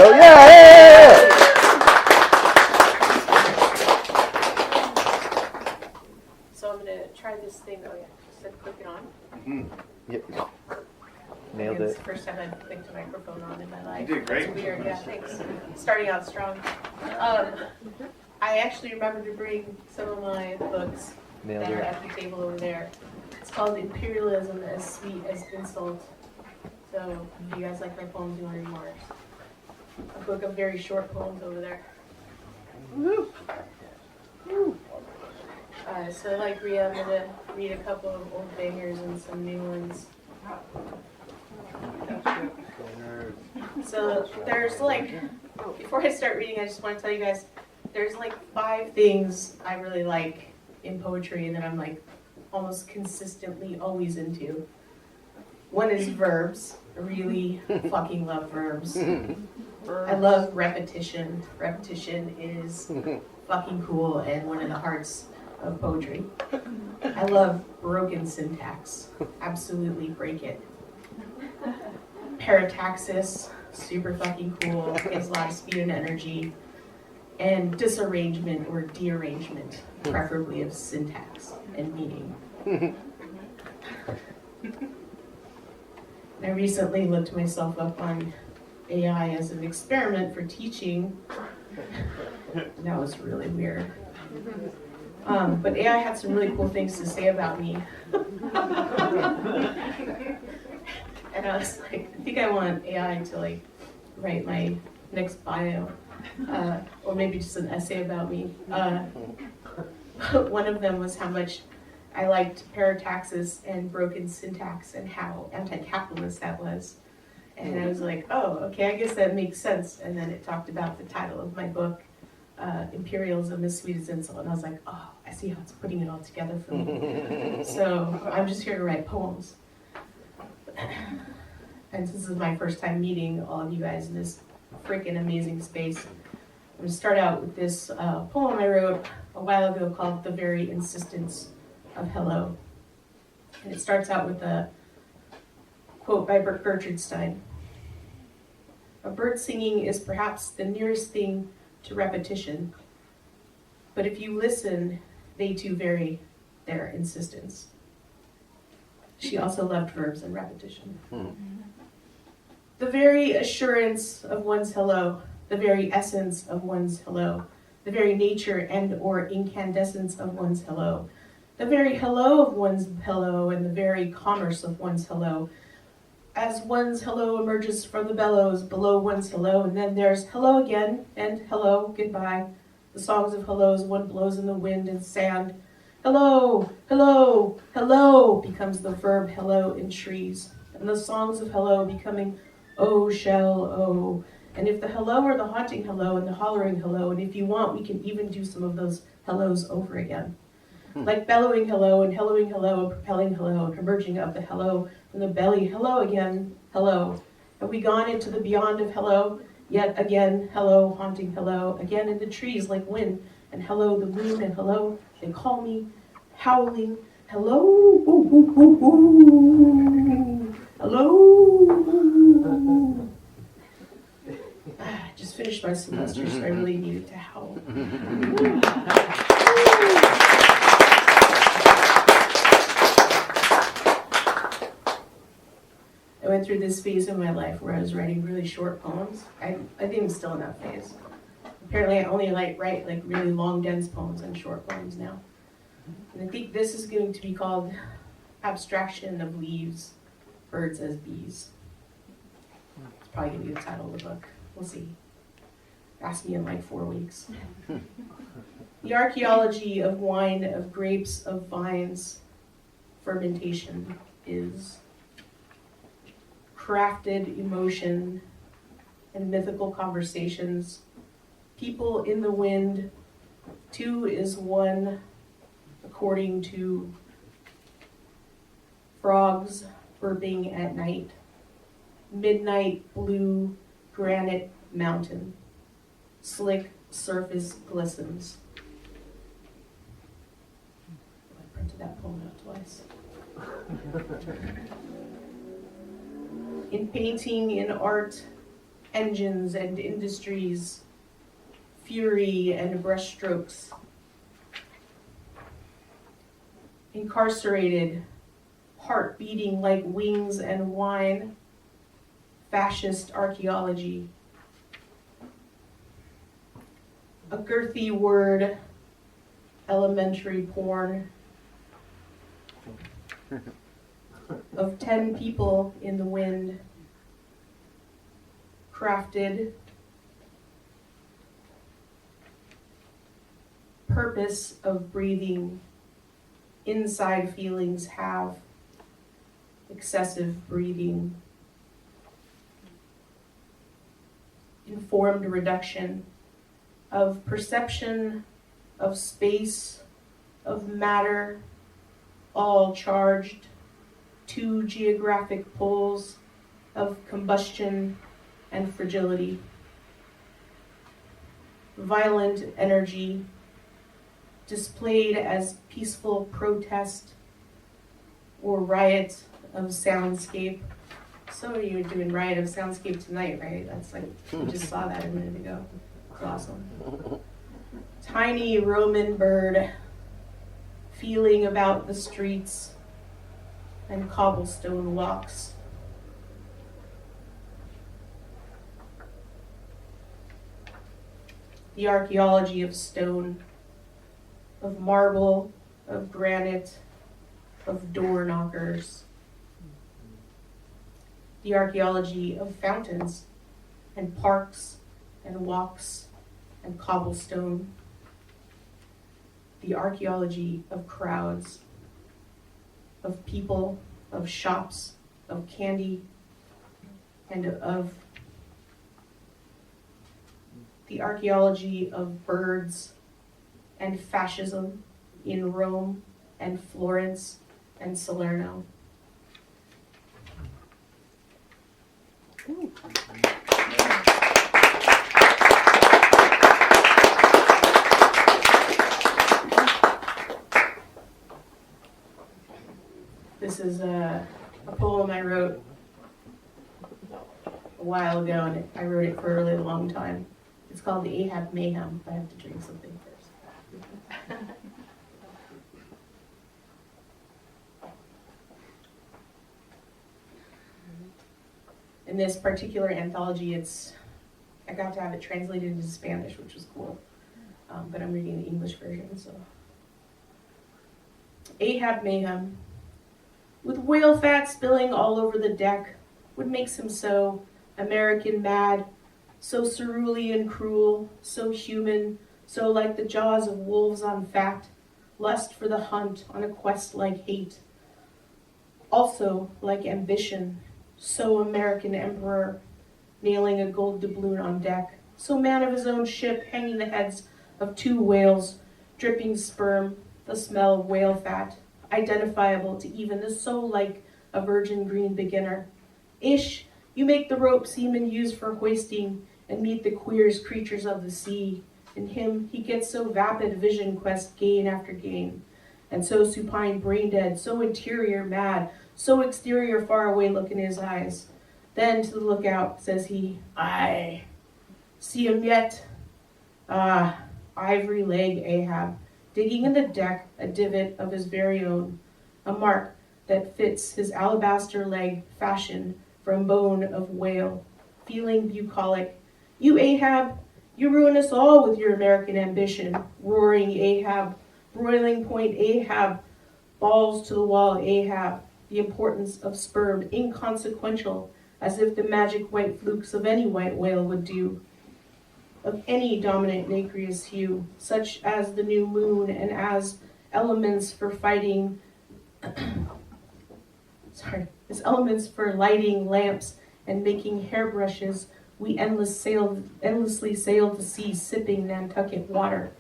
go. Yeah! So I'm going to try this thing. Oh, yeah. Just said click it on. Mm-hmm. Yep. Nailed It's it. the first time I've clicked a microphone on in my life. You did great. It's weird. Yeah, thanks. Starting out strong. I actually remember to bring some of my books Nailed that are it. at the table over there. It's called Imperialism as Sweet as Insult. So if you guys like my poems, you want to read more. A book of very short poems over there. Woo! Woo! So like Rhea, I'm going to read a couple of old bangers and some new ones. So there's like, before I start reading, I just want to tell you guys, there's like 5 things I really like in poetry and that I'm like almost consistently always into. One is verbs. I really fucking love verbs. I love repetition. Repetition is fucking cool and one of the hearts of poetry. I love broken syntax. Absolutely break it. Parataxis, super fucking cool. Gives a lot of speed and energy. And disarrangement or dearrangement, preferably of syntax and meaning. I recently looked myself up on AI as an experiment for teaching. That was really weird. But AI had some really cool things to say about me. And I was like, I think I want AI to like write my next bio, or maybe just an essay about me. One of them was how much I liked parataxis and broken syntax and how anti-capitalist that was. And I was like, oh, okay, I guess that makes sense. And then it talked about the title of my book, Imperialism as Sweet as Insult. And I was like, oh, I see how it's putting it all together for me. So I'm just here to write poems. And this is my first time meeting all of you guys in this freaking amazing space. I'm going to start out with this poem I wrote a while ago called The Very Insistence of Hello. And it starts out with a quote by Gertrude Stein. A bird singing is perhaps the nearest thing to repetition, but if you listen, they too vary their insistence. She also loved verbs and repetition. The very assurance of one's hello, the very essence of one's hello, the very nature and or incandescence of one's hello, the very hello of one's hello, and the very commerce of one's hello. As one's hello emerges from the bellows below one's hello, and then there's hello again, and hello, goodbye. The songs of hellos one blows in the wind and sand. Hello, hello, hello becomes the verb hello in trees, and the songs of hello becoming oh, shell, oh. And if the hello are the haunting hello and the hollering hello, and if you want, we can even do some of those hellos over again. Like bellowing hello and helloing hello and propelling hello and emerging up the hello from the belly, hello again, hello. Have we gone into the beyond of hello? Yet again, hello, haunting hello, again in the trees like wind, and hello the moon, and hello, they call me, howling, hello, ooh, ooh, ooh, ooh. Hello. I just finished my semester, so I really needed to howl. I went through this phase in my life where I was writing really short poems. I think I'm still in that phase. Apparently I only write like really long, dense poems and short poems now. And I think this is going to be called Abstraction of Leaves, Birds as Bees. It's probably going to be the title of the book. We'll see. Ask me in like 4 weeks. The archaeology of wine, of grapes, of vines, fermentation is crafted emotion and mythical conversations. People in the wind, 2 is 1, according to frogs burping at night. Midnight blue granite mountain. Slick surface glistens. I printed that poem out twice. In painting, in art, engines and industries, fury and brushstrokes. Incarcerated, heart beating like wings and wine, fascist archaeology. A girthy word, elementary porn. Of 10 people in the wind, crafted, purpose of breathing, inside feelings have, excessive breathing, informed reduction of perception, of space, of matter, all charged, 2 geographic poles of combustion and fragility. Violent energy displayed as peaceful protest or riot of soundscape. So you're doing riot of soundscape tonight, right? That's like, we just saw that a minute ago. It's awesome. Tiny Roman bird feeling about the streets and cobblestone walks. The archaeology of stone, of marble, of granite, of door knockers. The archaeology of fountains and parks and walks and cobblestone. The archaeology of crowds, of people, of shops, of candy, and of the archaeology of birds and fascism in Rome and Florence and Salerno. Ooh. This is a poem I wrote a while ago, and I wrote it for a really long time. It's called The Ahab Mayhem. I have to drink something first. In this particular anthology, I got to have it translated into Spanish, which was cool. But I'm reading the English version, so. Ahab Mayhem. With whale fat spilling all over the deck, what makes him so American mad, so cerulean cruel, so human, so like the jaws of wolves on fat, lust for the hunt on a quest like hate. Also like ambition, so American emperor, nailing a gold doubloon on deck, so man of his own ship, hanging the heads of 2 whales, dripping sperm, the smell of whale fat, identifiable to even the so like a virgin green beginner. Ish, you make the rope seamen use for hoisting and meet the queerest creatures of the sea. In him, he gets so vapid vision quest gain after gain, and so supine brain dead, so interior mad, so exterior far away look in his eyes. Then to the lookout, says he, I see him yet. Ah, ivory leg Ahab, digging in the deck a divot of his very own, a mark that fits his alabaster leg fashioned from bone of whale, feeling bucolic. You Ahab, you ruin us all with your American ambition, roaring Ahab, broiling point Ahab, balls to the wall Ahab, the importance of sperm inconsequential, as if the magic white flukes of any white whale would do, of any dominant nacreous hue, such as the new moon and as elements for fighting, as elements for lighting lamps and making hairbrushes, we endlessly sail the sea, sipping Nantucket water,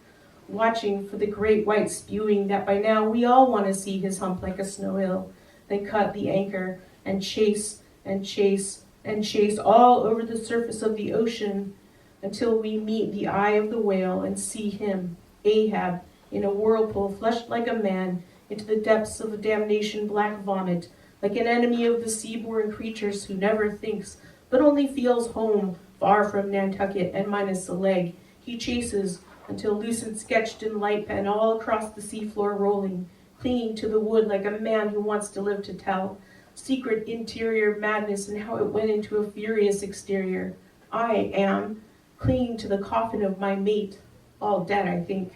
watching for the great white spewing that by now we all want to see his hump like a snow hill, then cut the anchor and chase and chase and chase all over the surface of the ocean until we meet the eye of the whale and see him, Ahab, in a whirlpool fleshed like a man into the depths of a damnation black vomit, like an enemy of the sea-born creatures who never thinks, but only feels home, far from Nantucket and minus a leg. He chases until lucid sketched in light pen all across the seafloor rolling, clinging to the wood like a man who wants to live to tell. Secret interior madness and how it went into a furious exterior. I am clinging to the coffin of my mate, all dead I think.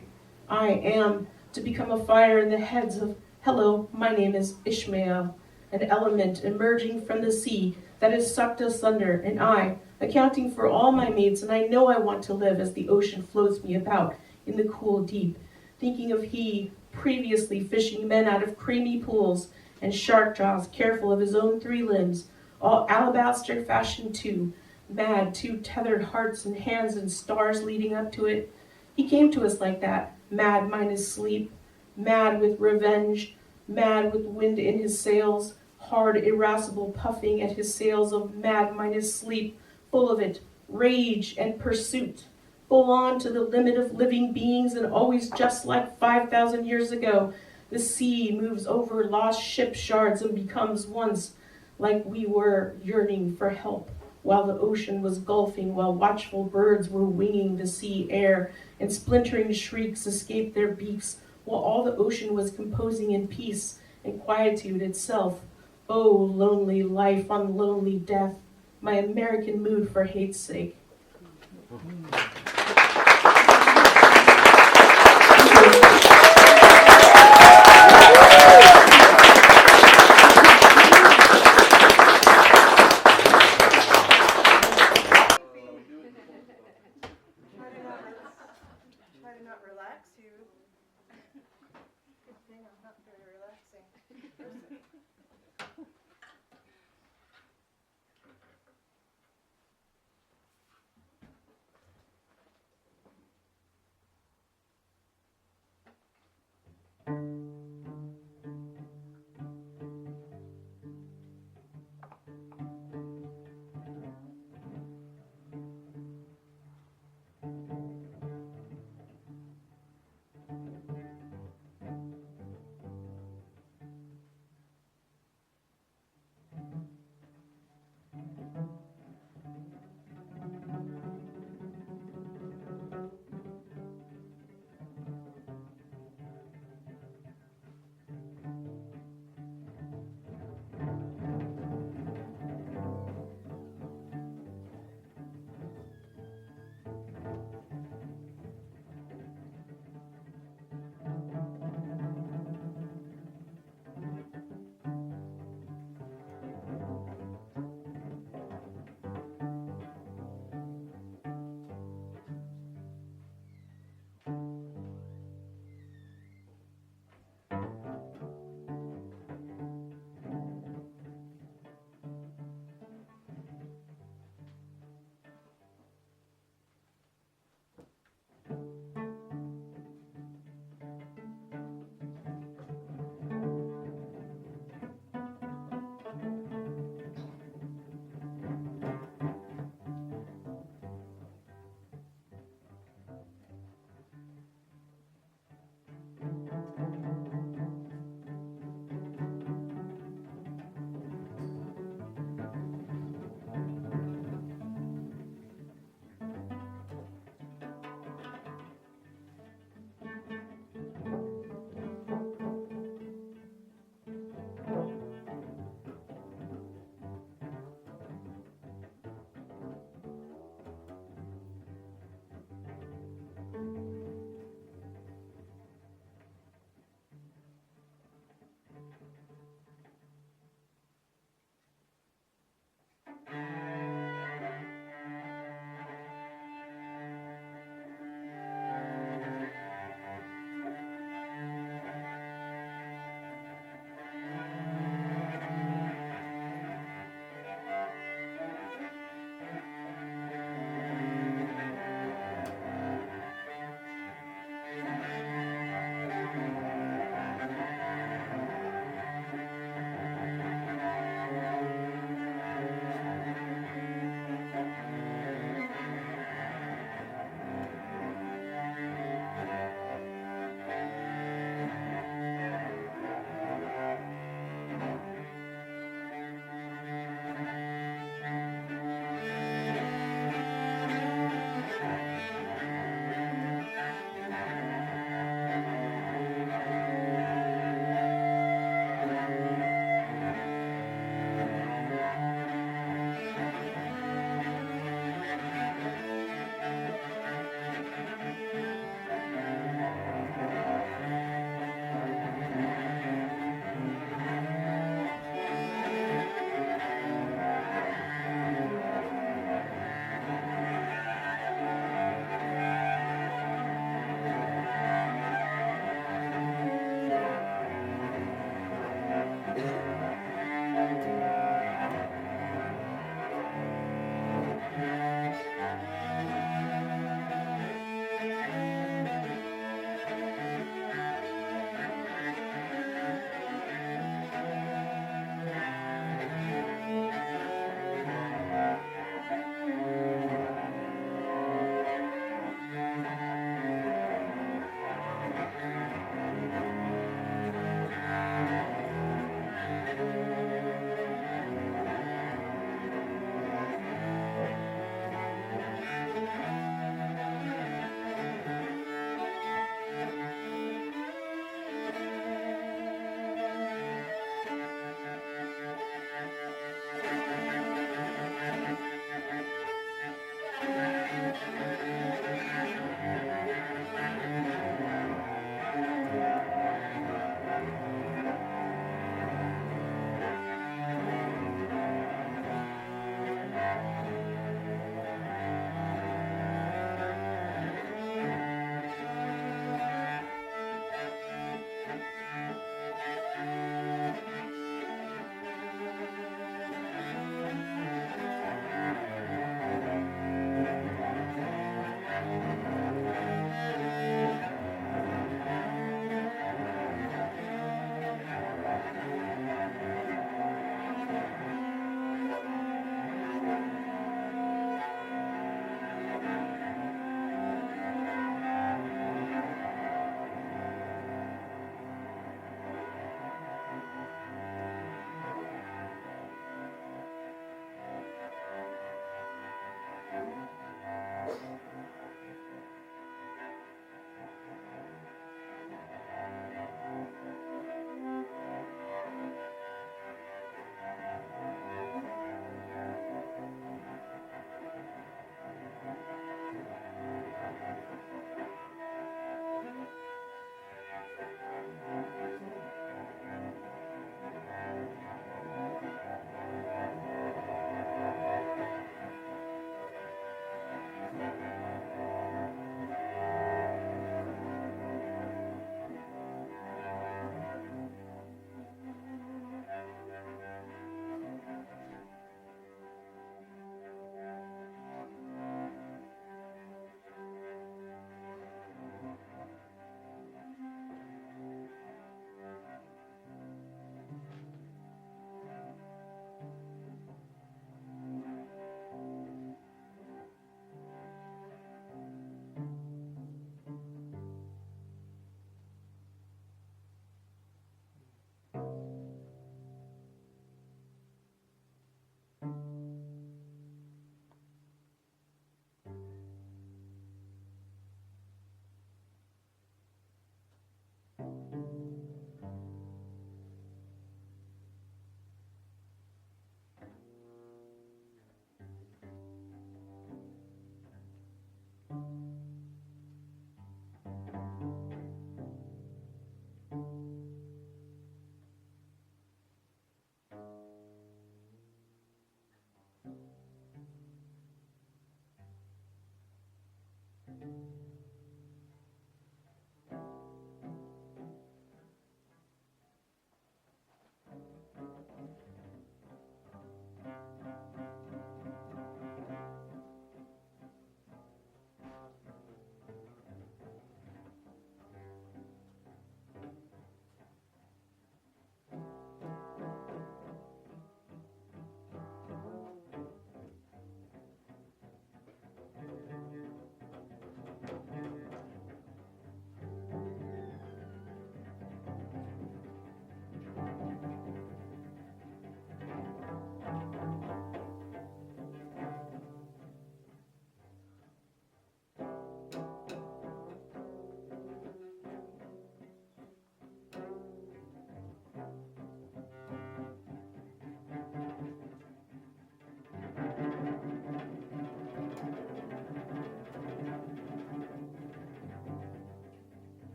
I am to become a fire in the heads of, hello, my name is Ishmael, an element emerging from the sea that has sucked us under, and I, accounting for all my mates, and I know I want to live as the ocean floats me about in the cool deep, thinking of he, previously fishing men out of creamy pools and shark jaws, careful of his own 3 limbs, all alabaster fashion too, mad, 2 tethered hearts and hands and stars leading up to it. He came to us like that, mad minus sleep, mad with revenge, mad with wind in his sails, hard, irascible puffing at his sails of mad minus sleep, full of it, rage and pursuit, full on to the limit of living beings, and always just like 5,000 years ago, the sea moves over lost ship shards and becomes once like we were, yearning for help, while the ocean was gulfing, while watchful birds were winging the sea air, and splintering shrieks escaped their beaks, while all the ocean was composing in peace and quietude itself. Oh, lonely life on lonely death, my American mood for hate's sake. Try to not relax you. Good thing I'm not very relaxing person.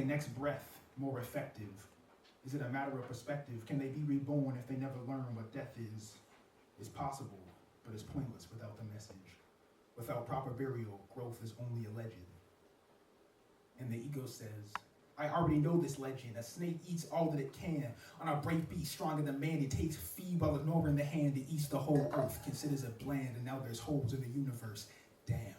their next breath more effective? Is it a matter of perspective? Can they be reborn if they never learn what death is? It's possible, but it's pointless without the message. Without proper burial, growth is only alleged. And the ego says, I already know this legend. A snake eats all that it can. On a brave beast stronger than man, it takes feed while ignoring the hand that eats the whole earth, considers it bland, and now there's holes in the universe. Damn.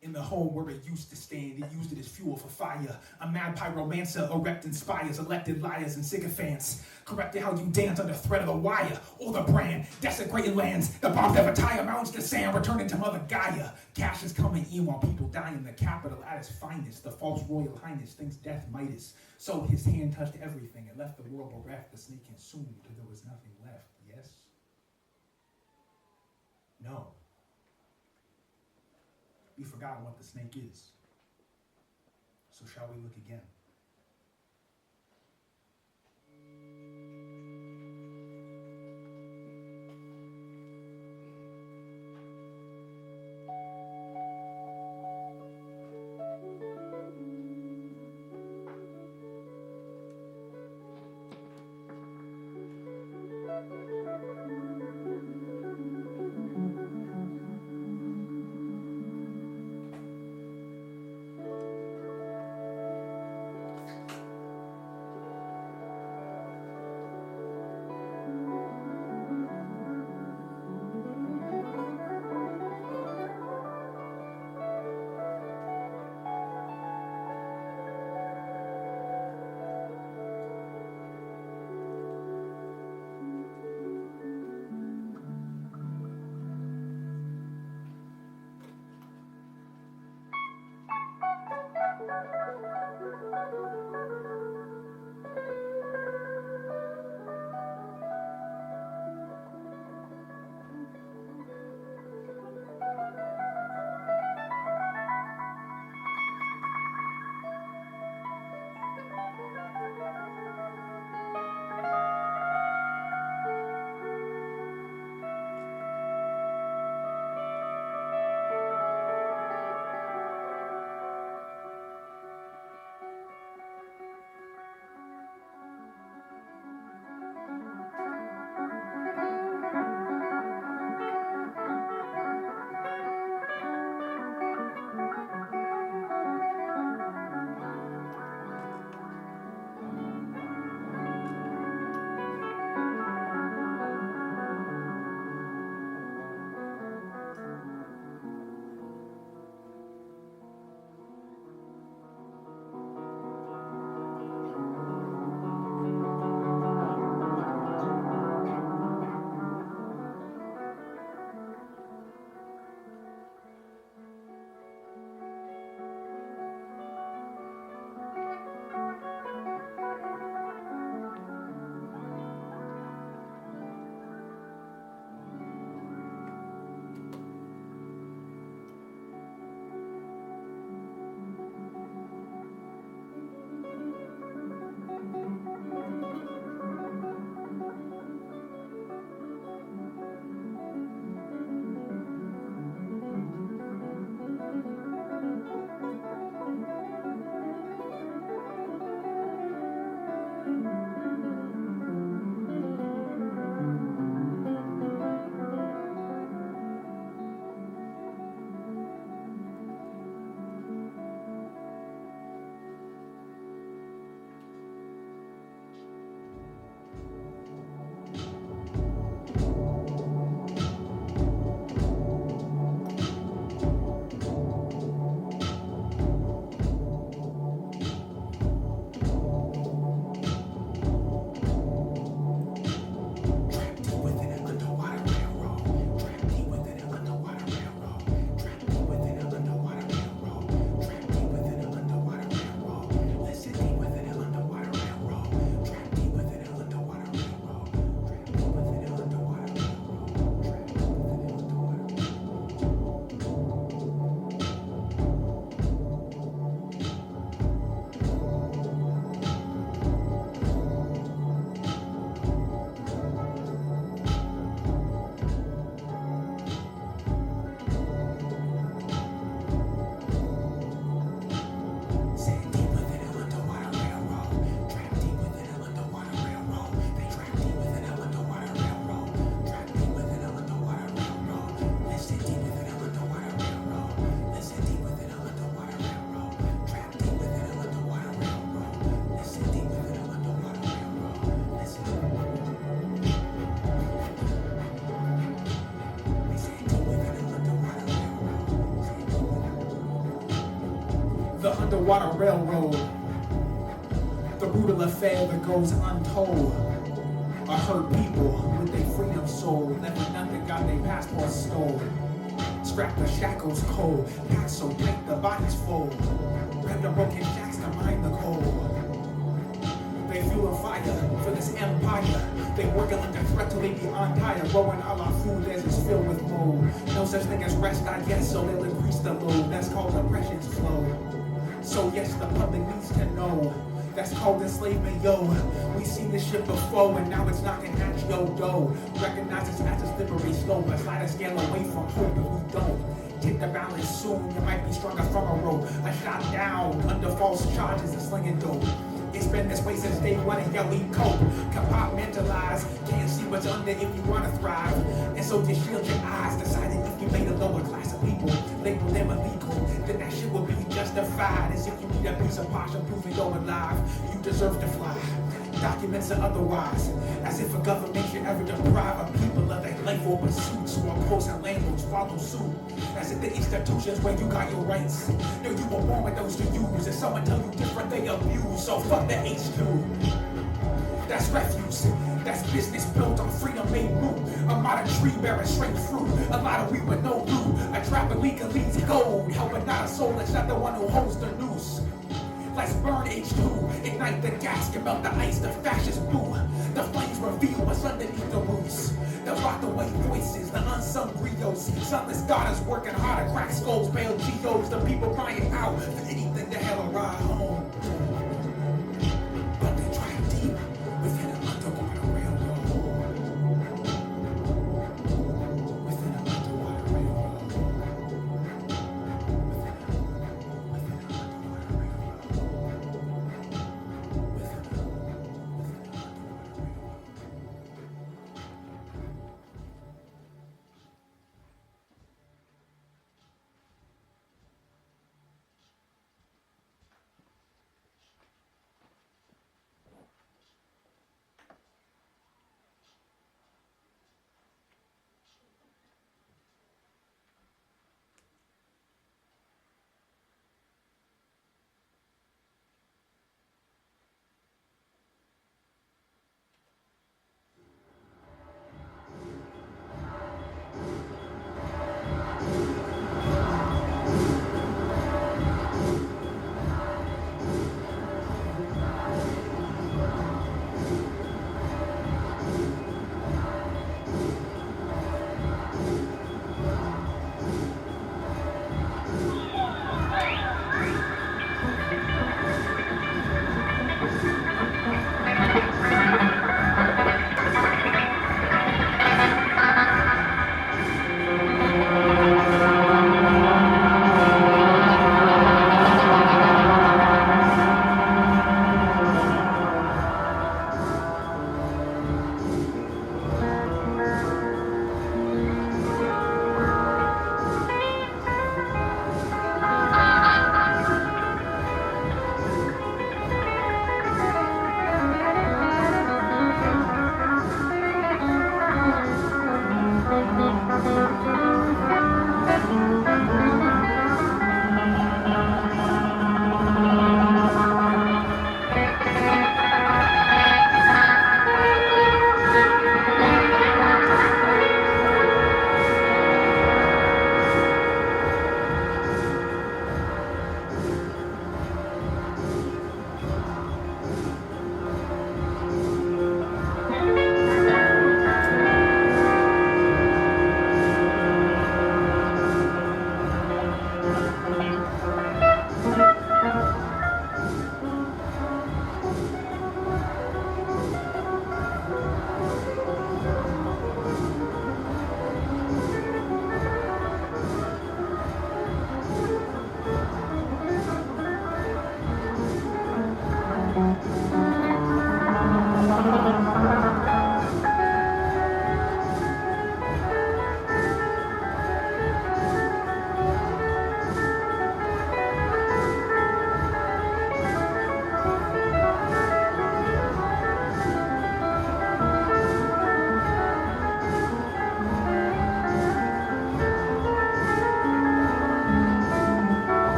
In the home where it used to stand, it used it as fuel for fire. A mad pyromancer erecting spires, elected liars and sycophants. Correcting how you dance under threat of the wire. Or the brand, desecrating lands. The bombs never tire, mountains to sand, returning to Mother Gaia. Cash is coming in while people die in the capital at its finest. The false royal highness thinks death Midas. So his hand touched everything and left the world bereft. The snake consumed till there was nothing left. Yes? No. We forgotten what the snake is. So shall we look again? The underwater railroad, the brutal affair that goes untold. I hurt people with their freedom soul, never nothing got their passports stole. Scrap the shackles cold, pack so tight the bodies fold. Grab the broken jacks to mine the coal. They fuel a fire for this empire. They working like a threat till they be untired. Growing all our food as it's filled with mold. No such thing as rest, I guess, so they'll increase the load. That's called oppression's flow. So yes, the public needs to know. That's called enslavement, yo. We seen this shit before, and now it's knocking at your door. Recognize it's as a slippery slope, but slide a scale away from hope if we don't. Take the balance soon, you might be stronger from a rope. I shot down under false charges of slinging dope. It's been this way since day one, and yeah, we cope. Compartmentalize, can't see what's under if you wanna thrive. And so just shield your eyes, deciding if you made a lower class of people, label them illegal, then that shit would be justified. As if you need a piece of partial proving you're alive, you deserve to fly. Documents or otherwise, as if a government should ever deprive a people of their life pursuits, while courts and landlords follow suit. As if the institutions where you got your rights, no, you were born with those to use. If someone tell you different, they abuse. So fuck the H2. That's refuse. That's business built on freedom made root. A modern tree bearing straight fruit. A lot of we with no root. A trap illegally leads gold. Helping not a soul, it's not the one who holds the noose. Let's burn H2, ignite the gas, can melt the ice, the fascist boo. The flames reveal what's underneath the roofs. The locked away voices, the unsung griots. Sonless daughters working hard to crack skulls, pale GOs. The people crying out for anything to hell or ride home. But they try deep within an underwater railroad. Within an underwater railroad.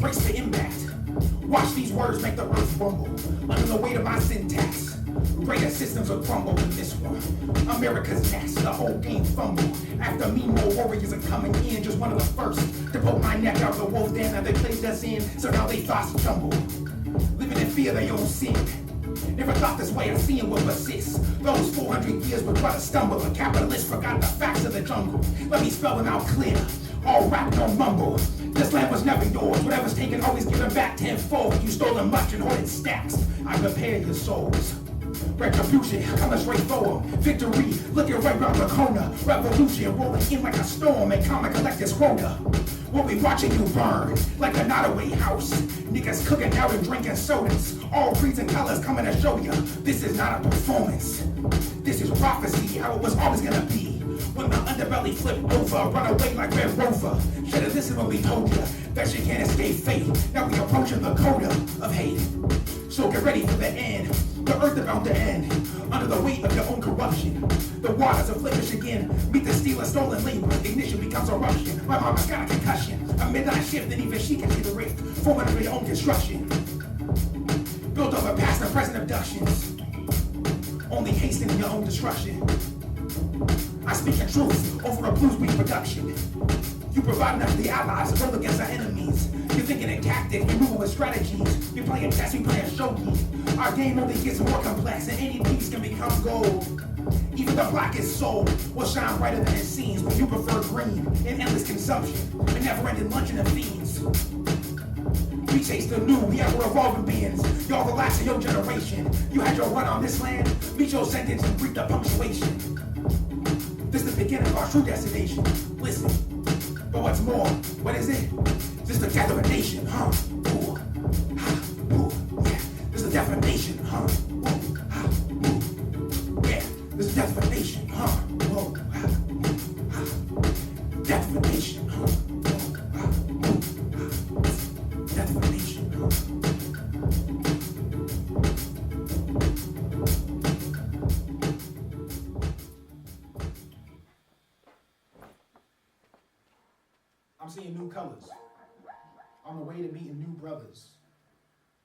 brace the impact. Watch these words make the earth rumble under the weight of my syntax. Greater systems will crumble in this one. America's next, the whole game fumbled. After me, more warriors are coming in. Just one of the first to poke my neck out the wolf den. Now they placed us in, so now they thoughts tumble. Living in fear they own sin. Never thought this way of seeing would persist. Those 400 years would try to stumble. A capitalist forgot the facts of the jungle. Let me spell them out clear. All rap, no mumble. This land was never yours. Whatever's taken, always given back tenfold. You stolen much and hoarded stacks. I prepare your souls. Retribution coming straight for 'em. Victory looking right round the corner. Revolution rolling in like a storm and karma collect its quota. We'll be watching you burn like a not-away house. Niggas cooking out and drinking sodas. All creeds and colors coming to show ya. This is not a performance. This is prophecy, how it was always gonna be. When the underbelly flipped over, run away like Red Rover. Should've listened when we told ya that you can't escape fate. Now we approaching the coda of hate. So get ready for the end. The earth about to end. Under the weight of your own corruption. The waters of Flint, Michigan. Meet the steal of stolen labor. Ignition becomes eruption. My mama's got a concussion. A midnight shift and even she can see the rift. Forming of your own construction. Built over past and present abductions. Only hastening your own destruction. I speak the truth over a blues.weave production. You providing us the allies to roll against our enemies. You're thinking in tactics, you're moving with strategies. You're playing chess, we playing shogi. Our game only gets more complex, and any piece can become gold. Even the blackest soul will shine brighter than it seems, but you prefer green and endless consumption and never-ending luncheon of fiends. We chase the new, we are evolving beings. Y'all the last of your generation. You had your run on this land, meet your sentence and reap the punctuation. This is the beginning of our true destination. Listen, but what's more, what is it? This is the death of a nation, huh? Ooh, ha, ooh, yeah. This is the death of a nation, huh? Ooh, ha, ooh, yeah. This is the death of a nation, huh? Whoa, ha, ooh, ha. Death of a nation, huh? Whoa, ha, ooh, ha. Death of a nation, huh? I'm seeing new colors. On the way to meeting new brothers.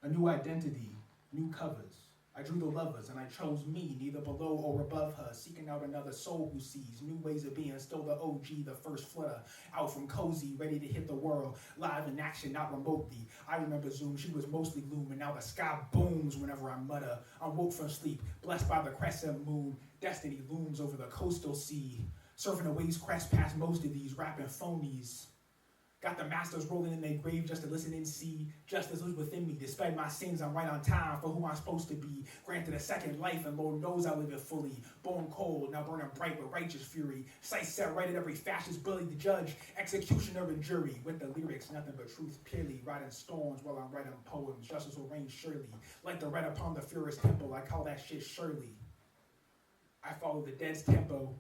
A new identity, new covers. I drew the lovers and I chose me, neither below or above her, seeking out another soul who sees new ways of being, still the OG, the first flutter, out from cozy, ready to hit the world, live in action, not remotely. I remember Zoom, she was mostly gloom, and now the sky booms whenever I mutter. I'm woke from sleep, blessed by the crescent moon, destiny looms over the coastal sea, surfing the waves crest past most of these, rapping phonies. Got the maestas rolling in their grave just to listen and see. Justice lives within me. Despite my sins, I'm right on time for who I'm supposed to be. Granted a second life, and Lord knows I live it fully. Born cold, now burning bright with righteous fury. Sights set right at every fascist bully, the judge, executioner, and jury. With the lyrics, nothing but truth purely. Writing storms while I'm writing poems. Justice will reign surely. Like the red upon the furious temple, I call that shit Shirley. I follow the dead's tempo.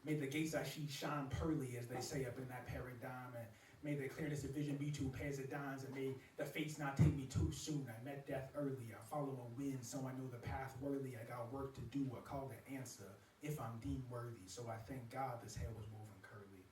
May the gates I see shine pearly, as they say up in that paradigm. And may the clearness of vision be two pairs of dimes, and may the fates not take me too soon. I met death early. I follow a wind, so I know the path worthy. I got work to do, I call the answer, if I'm deemed worthy. So I thank God this hair was woven curly.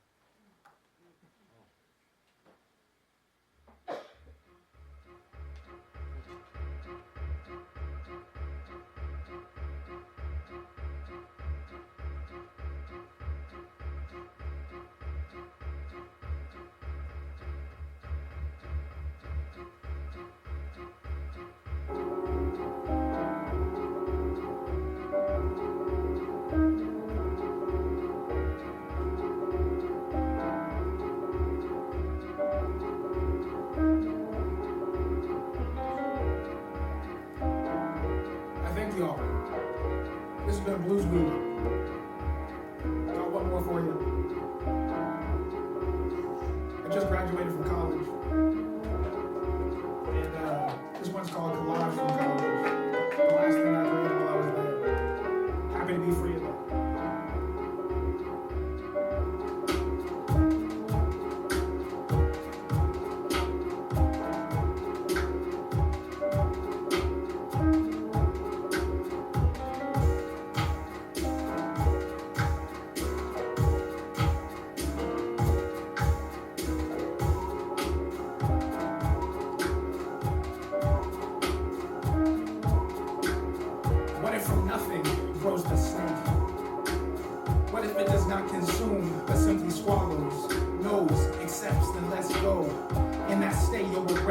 Y'all, this has been blues.weave. Got one more for you. I just graduated from college, and this one's called Collage from College. The last thing I read while I was there. Happy to be free of that.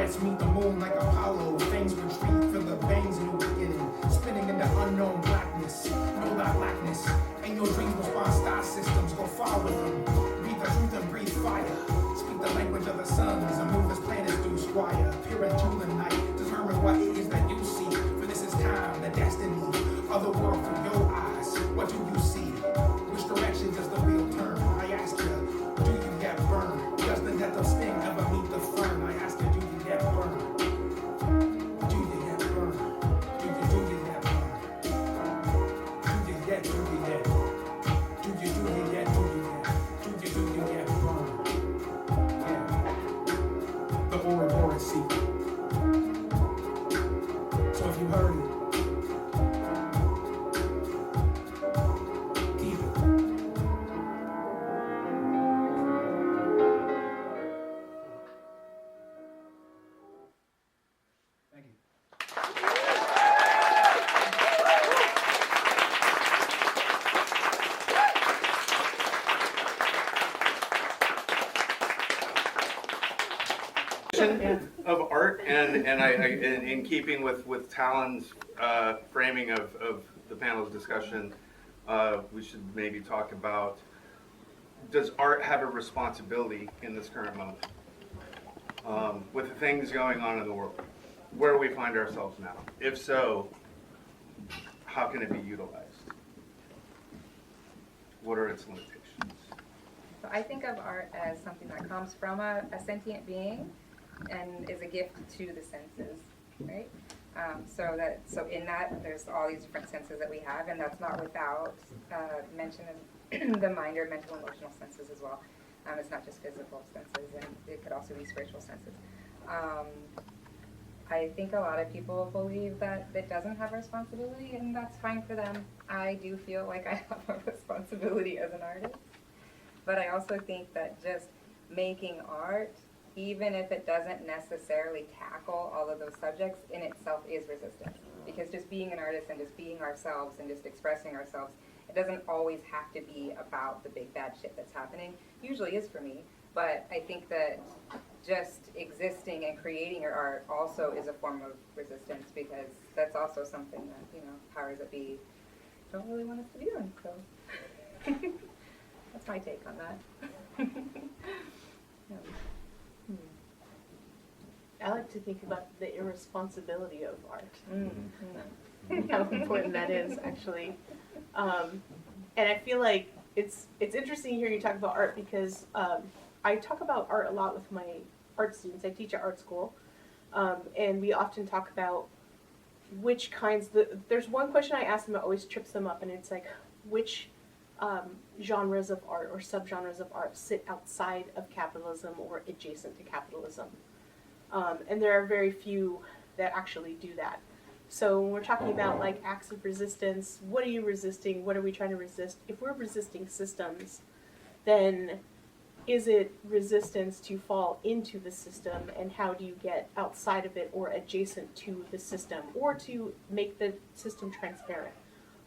planets meet the moon like Apollo. Fangs retreat for the bangs new beginning. Spinning in the unknown blackness. Know thy blackness. Ain't your dreams respond star systems. Go far with them. Breathe the truth and breathe fire. Speak the language of the suns and move as planets do squire. Peer into the night. Determine what it is that you see. For this is time, the destiny of the world through your eyes. What do you see? Which direction does the wheel turn? I ask you, do you get burned? Does the death of sting ever meet the fern? I ask you, do you get burned? Do you get burned? Do you get burned? Do you get burned? Yeah. The Ouroboros secret. So if you heard it, keep it. Thank you. Of art and I in keeping with Talon's framing of the panel's discussion, we should maybe talk about, does art have a responsibility in this current moment? With the things going on in the world, where do we find ourselves now? If so, how can it be utilized? What are its limitations? So I think of art as something that comes from a sentient being and is a gift to the senses, right? So in that, there's all these different senses that we have, and that's not without mention of the mind or mental emotional senses as well. It's not just physical senses, and it could also be spiritual senses. I think a lot of people believe that it doesn't have a responsibility, and that's fine for them. I do feel like I have a responsibility as an artist, but I also think that just making art, even if it doesn't necessarily tackle all of those subjects, in itself is resistance. Because just being an artist and just being ourselves and just expressing ourselves, it doesn't always have to be about the big bad shit that's happening. Usually is for me, but I think that just existing and creating your art also is a form of resistance, because that's also something that, you know, powers that be don't really want us to be doing. So that's my take on that. Yeah. I like to think about the irresponsibility of art. Mm-hmm. How important that is, actually. And I feel like it's interesting hearing you talk about art, because I talk about art a lot with my art students. I teach at art school, and we often talk about which kinds. There's one question I ask them that always trips them up, and it's like, which genres of art or subgenres of art sit outside of capitalism or adjacent to capitalism? And there are very few that actually do that. So when we're talking about like acts of resistance, what are you resisting? What are we trying to resist? If we're resisting systems, then is it resistance to fall into the system, and how do you get outside of it or adjacent to the system, or to make the system transparent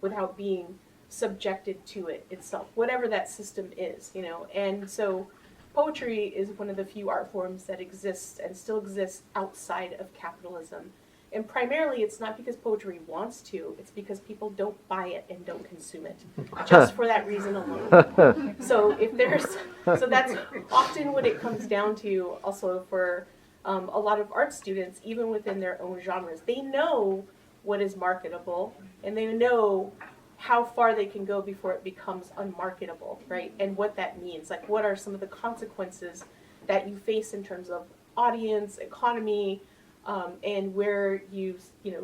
without being subjected to it itself, whatever that system is, you know? And so poetry is one of the few art forms that exists and still exists outside of capitalism. And primarily it's not because poetry wants to, it's because people don't buy it and don't consume it, just for that reason alone. So that's often what it comes down to also for a lot of art students, even within their own genres. They know what is marketable, and they know how far they can go before it becomes unmarketable, right? And what that means. Like, what are some of the consequences that you face in terms of audience, economy, and where you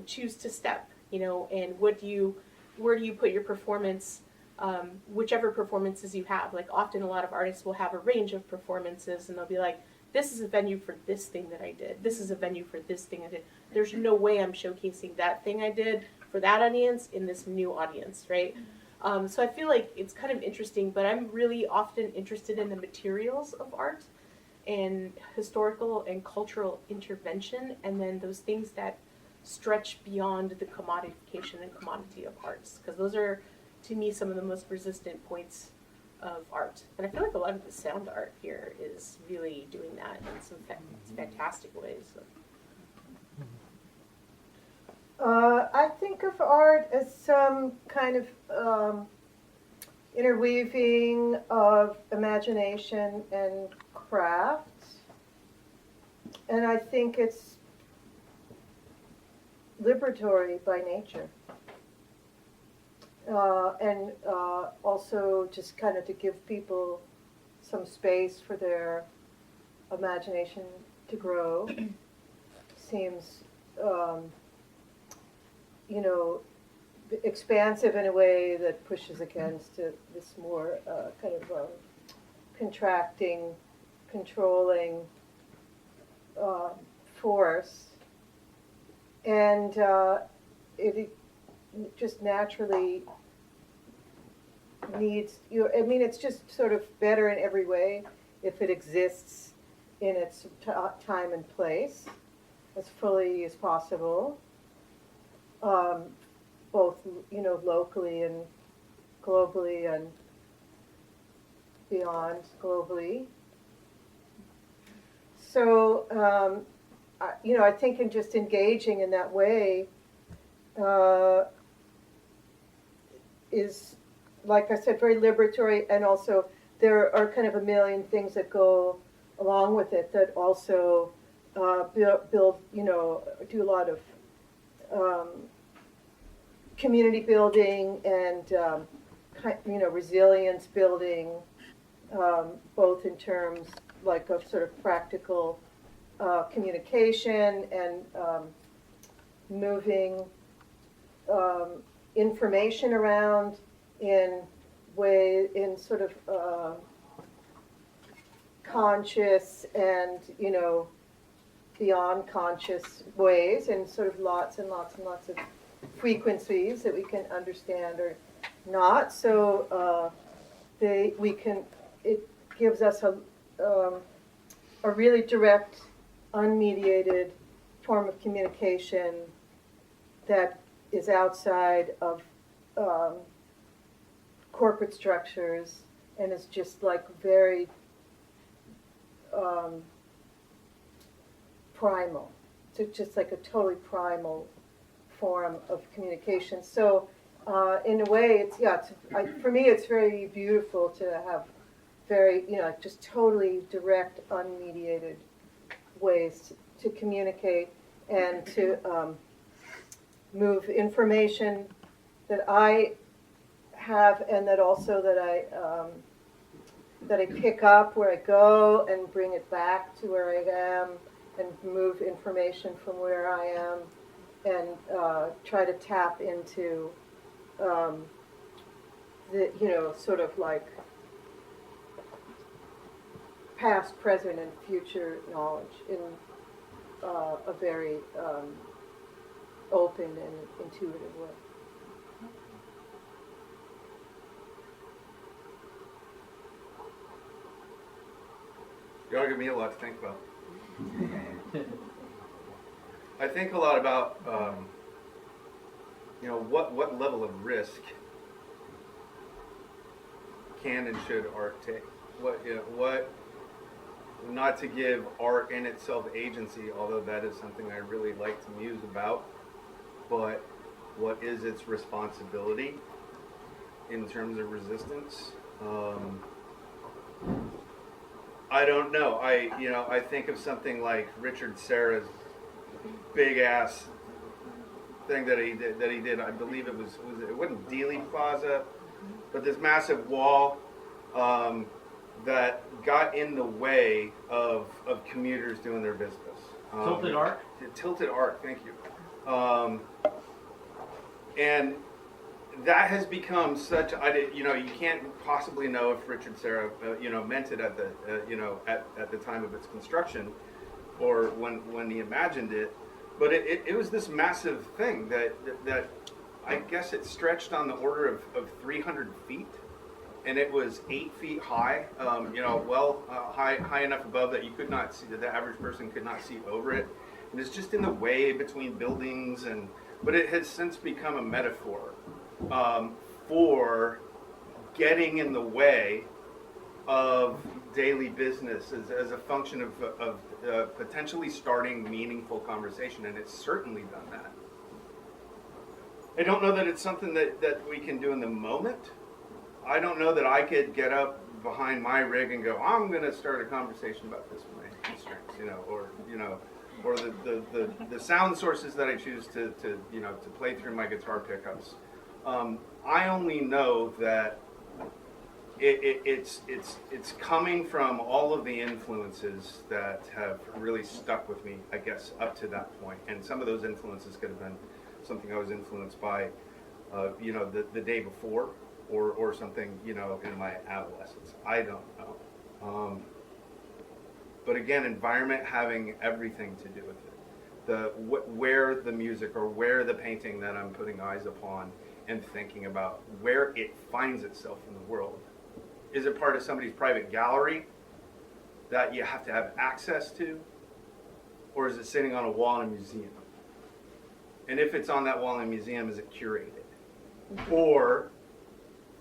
choose to step, and where do you put your performance, whichever performances you have. Like, often a lot of artists will have a range of performances, and they'll be like, this is a venue for this thing that I did. This is a venue for this thing I did. There's no way I'm showcasing that thing I did for that audience in this new audience, right? So I feel like it's kind of interesting, but I'm really often interested in the materials of art and historical and cultural intervention, and then those things that stretch beyond the commodification and commodity of arts, because those are, to me, some of the most resistant points of art. And I feel like a lot of the sound art here is really doing that in some fantastic ways. So. I think of art as some kind of interweaving of imagination and craft. And I think it's liberatory by nature. And also just kind of to give people some space for their imagination to grow seems, you know, expansive in a way that pushes against this more kind of contracting, controlling force. And it just naturally needs, I mean, it's just sort of better in every way if it exists in its time and place as fully as possible, both, you know, locally and globally and beyond globally. So, you know, I think in just engaging in that way is, like I said, very liberatory, and also there are kind of a million things that go along with it that also build, you know, do a lot of community building and, you know, resilience building, both in terms like of sort of practical communication and moving information around in sort of conscious and, you know, beyond conscious ways, and sort of lots and lots and lots of frequencies that we can understand or not. So it gives us a really direct, unmediated form of communication that is outside of corporate structures and is just like very primal. It's just like a totally primal form of communication. So in a way, for me, it's very beautiful to have very, you know, just totally direct, unmediated ways to communicate and to move information that I have, and that also that I pick up where I go and bring it back to where I am, and move information from where I am, and try to tap into the, you know, sort of like past, present, and future knowledge in a very open and intuitive way. Y'all give me a lot to think about. I think a lot about, you know, what level of risk can and should art take? What, not to give art in itself agency, although that is something I really like to muse about, but what is its responsibility in terms of resistance? I don't know. I think of something like Richard Serra's big ass thing that he did. I believe it wasn't Dealey Plaza, but this massive wall that got in the way of commuters doing their business. Tilted Arc? Tilted Arc, thank you. And that has become such, you can't possibly know if Richard Serra, meant it at the, at the time of its construction, or when he imagined it. But it was this massive thing that I guess it stretched on the order of 300 feet, and it was 8 feet high, high enough above that you could not see, that the average person could not see over it. And it's just in the way between buildings, but it has since become a metaphor for getting in the way of daily business as a function of potentially starting meaningful conversation, and it's certainly done that. I don't know that it's something that we can do in the moment. I don't know that I could get up behind my rig and go, I'm going to start a conversation about this with my strings, or the sound sources that I choose to play through my guitar pickups. I only know that it's coming from all of the influences that have really stuck with me, I guess, up to that point. And some of those influences could have been something I was influenced by, the day before, or something, in my adolescence. I don't know. But again, environment having everything to do with it. Where the music or where the painting that I'm putting eyes upon and thinking about, where it finds itself in the world. Is it part of somebody's private gallery that you have to have access to? Or is it sitting on a wall in a museum? And if it's on that wall in a museum, is it curated? Or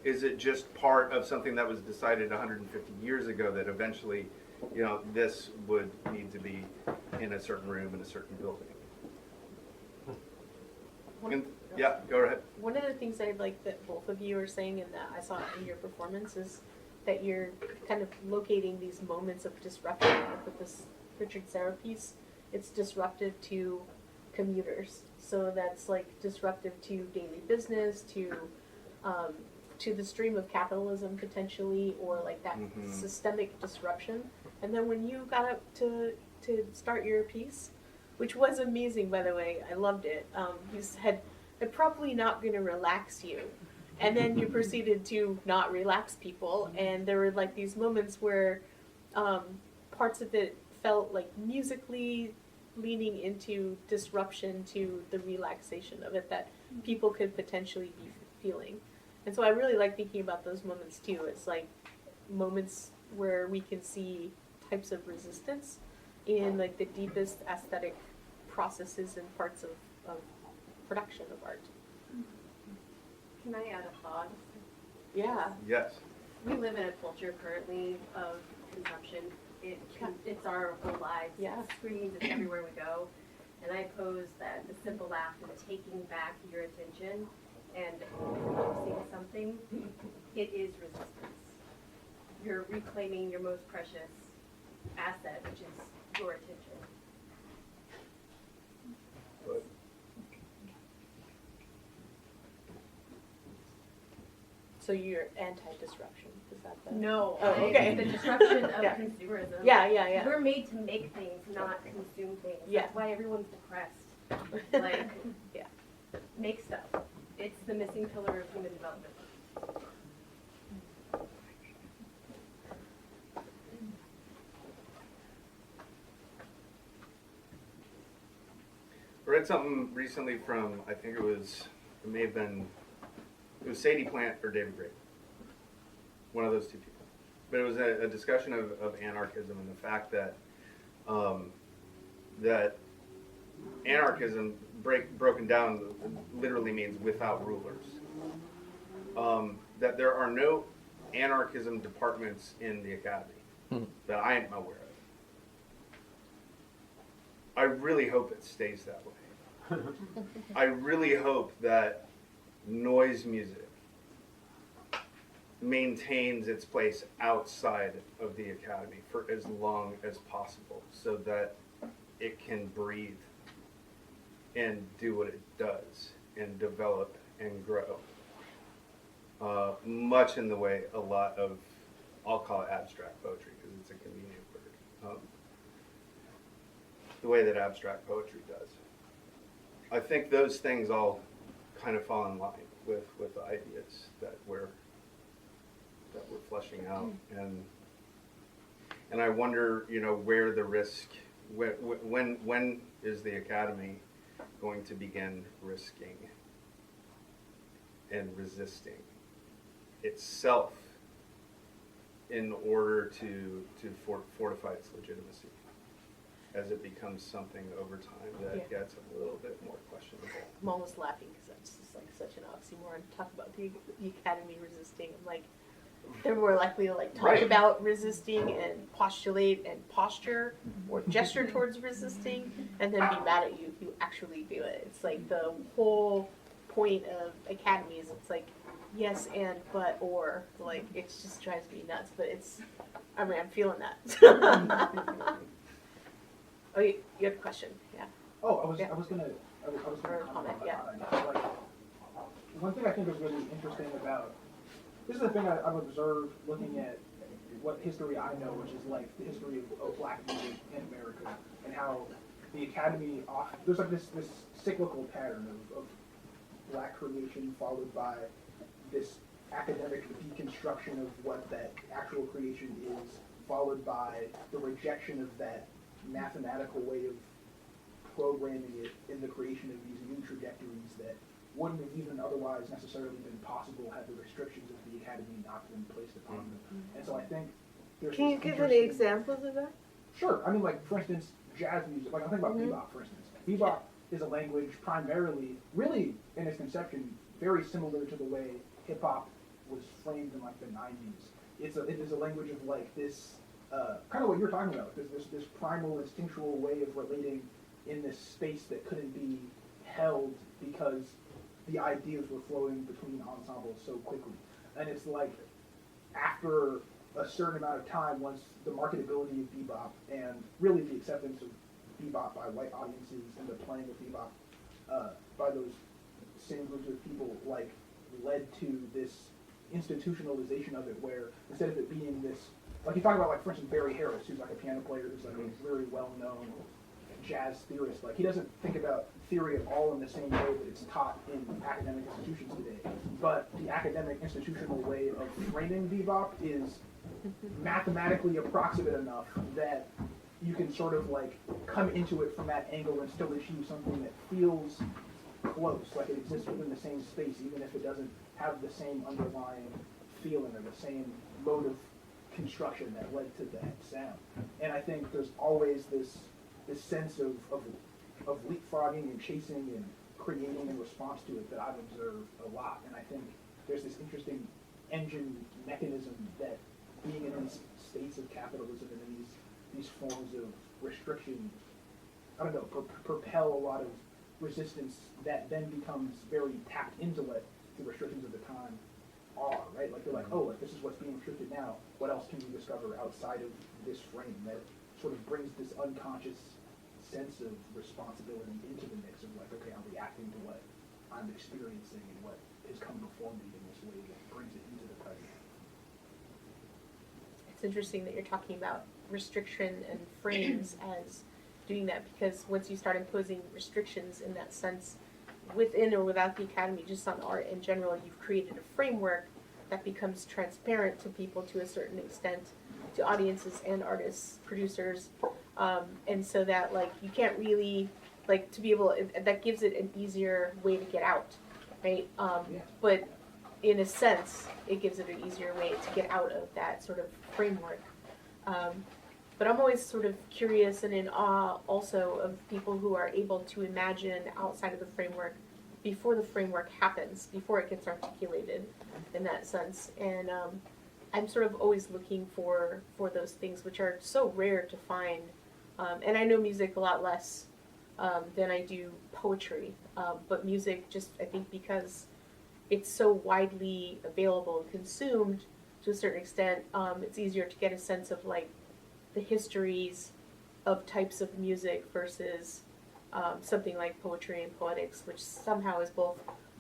is it just part of something that was decided 150 years ago that eventually, this would need to be in a certain room in a certain building? Yeah, go ahead. One of the things I like that both of you are saying and that I saw in your performance is that you're kind of locating these moments of disruption. Like with this Richard Serra piece, it's disruptive to commuters. So that's like disruptive to daily business, to the stream of capitalism potentially, or like that systemic disruption. And then when you got up to start your piece, which was amazing, by the way, I loved it. You said, "I'm probably not going to relax you," and then you proceeded to not relax people. And there were like these moments where parts of it felt like musically leaning into disruption to the relaxation of it that people could potentially be feeling. And so I really like thinking about those moments too. It's like moments where we can see types of resistance in like the deepest aesthetic processes and parts of production of art. Can I add a thought? Yeah. Yes. We live in a culture currently of consumption. It's our whole lives. Yeah. It's screens, it's everywhere we go. And I pose that the simple act of taking back your attention and focusing something, it is resistance. You're reclaiming your most precious asset, which is your attention. So you're anti-disruption, is that the? No, Oh, okay. the disruption of Yeah. consumerism. Yeah. We're made to make things, not consume things. Yeah. That's why everyone's depressed. Like, Yeah. make stuff. It's the missing pillar of human development. I read something recently from, I think it was Sadie Plant or David Gray. One of those two people. But it was a discussion of anarchism and the fact that that anarchism, broken down, literally means without rulers. That there are no anarchism departments in the academy that I am aware of. I really hope it stays that way. I really hope that noise music maintains its place outside of the academy for as long as possible so that it can breathe and do what it does and develop and grow. Much in the way a lot of, I'll call it abstract poetry because it's a convenient word. The way that abstract poetry does. I think those things all kind of fall in line with the ideas that we're fleshing out, and I wonder, where the risk, when is the academy going to begin risking and resisting itself in order to fortify its legitimacy, as it becomes something over time that gets a little bit more questionable. I'm almost laughing because that's just like such an oxymoron. Talk about the academy resisting. I'm like, they're more likely to like talk about resisting and postulate and posture or gesture towards resisting and then be mad at you if you actually do it. It's like the whole point of academies. It's like yes and but or, like it just drives me nuts. But it's, I mean, I'm feeling that. Oh, you had a question? Yeah. Oh, I was Yeah. gonna Or comment comment, on yeah. that. Like, one thing I think is really interesting about this is the thing I've observed looking at what history I know, which is like the history of black music in America, and how the Academy there's like this cyclical pattern of black creation followed by this academic deconstruction of what that actual creation is, followed by the rejection of that mathematical way of programming it in the creation of these new trajectories that wouldn't have even otherwise necessarily been possible had the restrictions of the Academy not been placed upon them. And so I think there's Can you this give any interesting- examples of that? Sure. I mean, like, for instance, jazz music. Like, I'll think about bebop, for instance. Bebop is a language primarily, really, in its conception, very similar to the way hip-hop was framed in, like, the 90s. It is a language of, like, this, kind of what you're talking about. There's this primal, instinctual way of relating in this space that couldn't be held because the ideas were flowing between ensembles so quickly. And it's like, after a certain amount of time, once the marketability of bebop and really the acceptance of bebop by white audiences and the playing of bebop by those same groups of people, like, led to this institutionalization of it, where instead of it being this, like you talk about, like, for instance, Barry Harris, who's like a piano player, who's like a very well-known jazz theorist. Like, he doesn't think about theory at all in the same way that it's taught in academic institutions today. But the academic institutional way of framing bebop is mathematically approximate enough that you can sort of like come into it from that angle and still achieve something that feels close, like it exists within the same space, even if it doesn't have the same underlying feeling or the same mode of construction that led to that sound. And I think there's always this sense of leapfrogging and chasing and creating in response to it that I've observed a lot. And I think there's this interesting engine mechanism that being in these states of capitalism and in these forms of restriction, I don't know, propel a lot of resistance that then becomes very tapped into what the restrictions of the time are, right? Like, they're like, oh, if this is what's being restricted now, what else can we discover outside of this frame that sort of brings this unconscious sense of responsibility into the mix of like, okay, I'm reacting to what I'm experiencing and what has come before me in this way that brings it into the present. It's interesting that you're talking about restriction and frames as doing that, because once you start imposing restrictions in that sense, within or without the Academy, just on art in general, you've created a framework that becomes transparent to people to a certain extent, to audiences and artists, producers, and so that like you can't really like to be able, that gives it an easier way to get out, right? But in a sense, it gives it an easier way to get out of that sort of framework. But I'm always sort of curious and in awe also of people who are able to imagine outside of the framework before the framework happens, before it gets articulated in that sense. And I'm sort of always looking for those things, which are so rare to find. And I know music a lot less than I do poetry, but music just, I think because it's so widely available and consumed to a certain extent, it's easier to get a sense of like the histories of types of music versus something like poetry and poetics, which somehow is both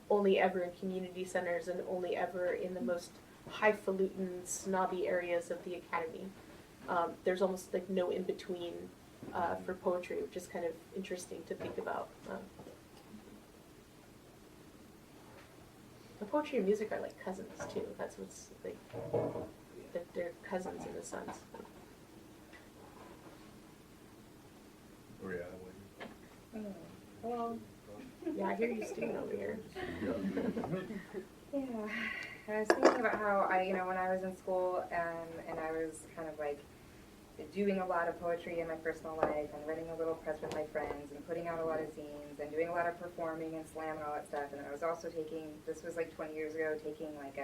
only ever in community centers and only ever in the most highfalutin, snobby areas of the Academy. There's almost like no in-between for poetry, which is kind of interesting to think about. The poetry and music are like cousins too. That's what's like, they're cousins in a sense. Hello. Yeah, I hear you staying over here. Yeah, I was thinking about how when I was in school and I was kind of like doing a lot of poetry in my personal life and running a little press with my friends and putting out a lot of zines and doing a lot of performing and slam and all that stuff. And I was also taking, this was like 20 years ago, taking like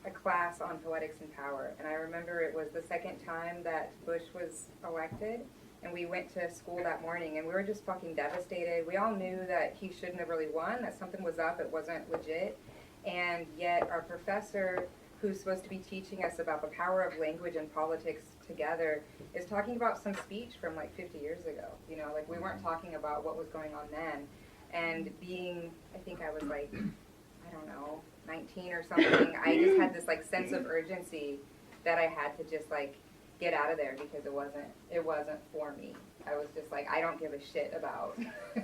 a class on poetics and power. And I remember it was the second time that Bush was elected, And we went to school that morning, and we were just fucking devastated. We all knew that he shouldn't have really won, that something was up, it wasn't legit. And yet our professor, who's supposed to be teaching us about the power of language and politics together, is talking about some speech from like 50 years ago. You know, like we weren't talking about what was going on then. And being, I think I was like, I don't know, 19 or something, I just had this like sense of urgency that I had to just like get out of there because it wasn't for me. I was just like, I don't give a shit about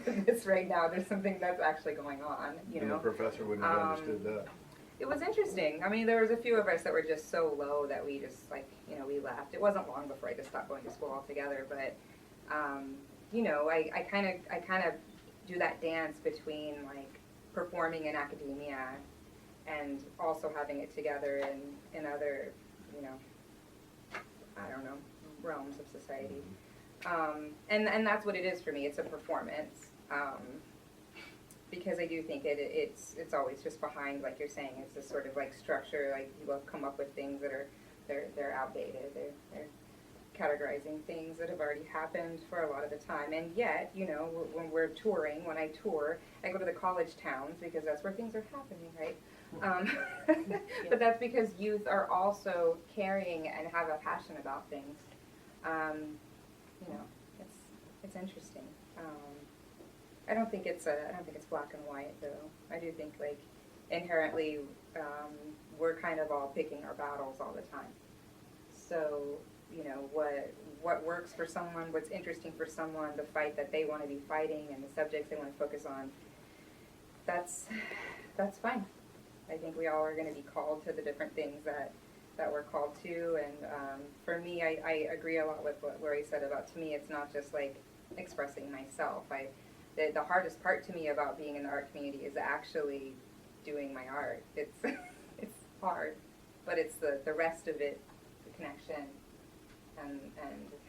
this right now. There's something that's actually going on, you And know. the professor wouldn't have understood that. It was interesting. I mean, there was a few of us that were just so low that we just like, you know, we left. It wasn't long before I just stopped going to school altogether, but you know, I kind of do that dance between like performing in academia and also having it together in other, you know, I don't know, realms of society. And that's what it is for me. It's a performance. Because I do think it's always just behind, like you're saying, it's this sort of like structure, like you will come up with things that are, they're outdated, they're categorizing things that have already happened for a lot of the time. And yet, you know, when we're touring, when I tour, I go to the college towns because that's where things are happening, right? But that's because youth are also caring and have a passion about things. You know, it's interesting. I don't think it's black and white though. I do think like inherently we're kind of all picking our battles all the time. So you know what works for someone, what's interesting for someone, the fight that they want to be fighting, and the subjects they want to focus on. That's fine. I think we all are going to be called to the different things that we're called to, and for me, I agree a lot with what Lori said about, to me, it's not just like expressing myself. The hardest part to me about being in the art community is actually doing my art. It's hard, but it's the rest of it, the connection, and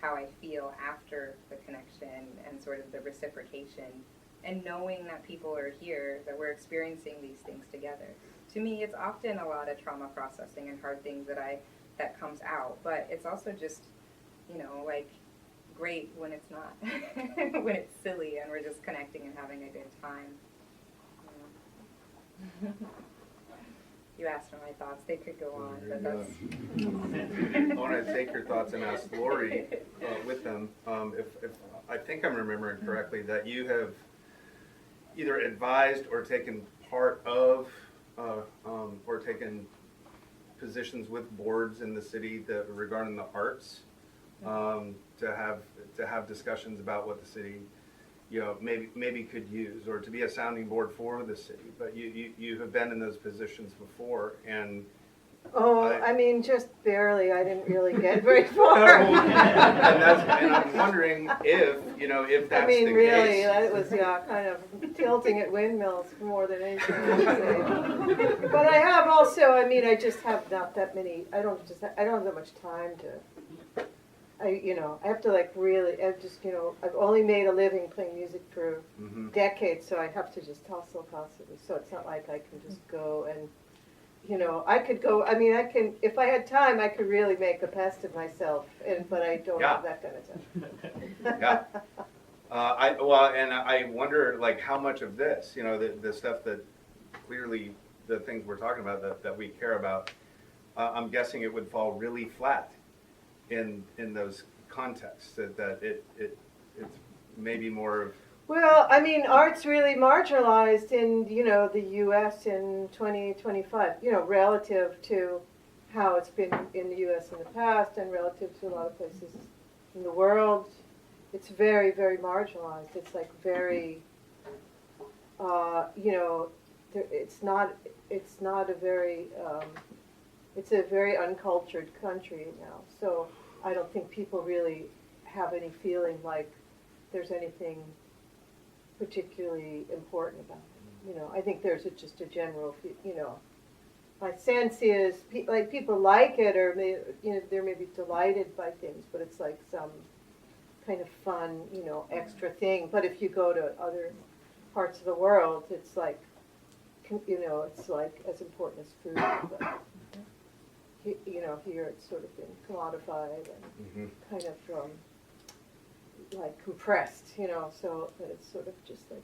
how I feel after the connection, and sort of the reciprocation, and knowing that people are here, that we're experiencing these things together. To me, it's often a lot of trauma processing and hard things that comes out, but it's also just, you know, like great when it's not, when it's silly and we're just connecting and having a good time. You asked for my thoughts; they could go on, but that's. I want to take your thoughts and ask Lori with them. If I think I'm remembering correctly, that you have either advised or taken part of or taken positions with boards in the city that regarding the arts, to have discussions about what the city, you know, maybe could use, or to be a sounding board for the city. But you have been in those positions before, and I mean, just barely. I didn't really get very far. and I'm wondering if that's I mean, the really, case. that was kind of tilting at windmills more than anything I would say. But I have also. I mean, I just have not that many. I don't have that much time to. I have to like really. I've only made a living playing music for decades, so I have to just hustle constantly. So it's not like I can just go and. I could go. I mean, I can. If I had time, I could really make a pest of myself. But I don't have that kind of time. Yeah. I wonder, like, how much of this, the stuff that clearly the things we're talking about that we care about, I'm guessing it would fall really flat in those contexts. That it's maybe more of. Well, I mean, art's really marginalized in, the U.S. in 2025, relative to how it's been in the U.S. in the past and relative to a lot of places in the world. It's very, very marginalized. It's like very, it's not a very, it's a very uncultured country now. So I don't think people really have any feeling like there's anything particularly important about it. I think there's just a general, my sense is people like it, or they're maybe delighted by things, but it's like some kind of fun, extra thing. But if you go to other parts of the world, it's like, it's like as important as food. But, here it's sort of been commodified and kind of, like compressed, so that it's sort of just like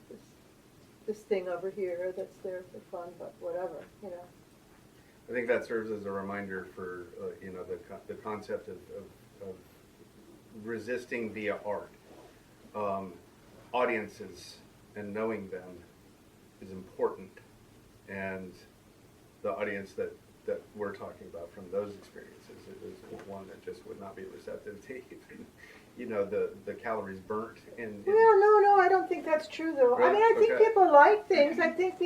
this thing over here that's there for fun, but whatever. I think that serves as a reminder for the concept of resisting via art. Audiences and knowing them is important, and the audience that we're talking about from those experiences is one that just would not be receptive to even, the calories burnt in. Well, no, I don't think that's true though. Right, I think okay. people like things. I think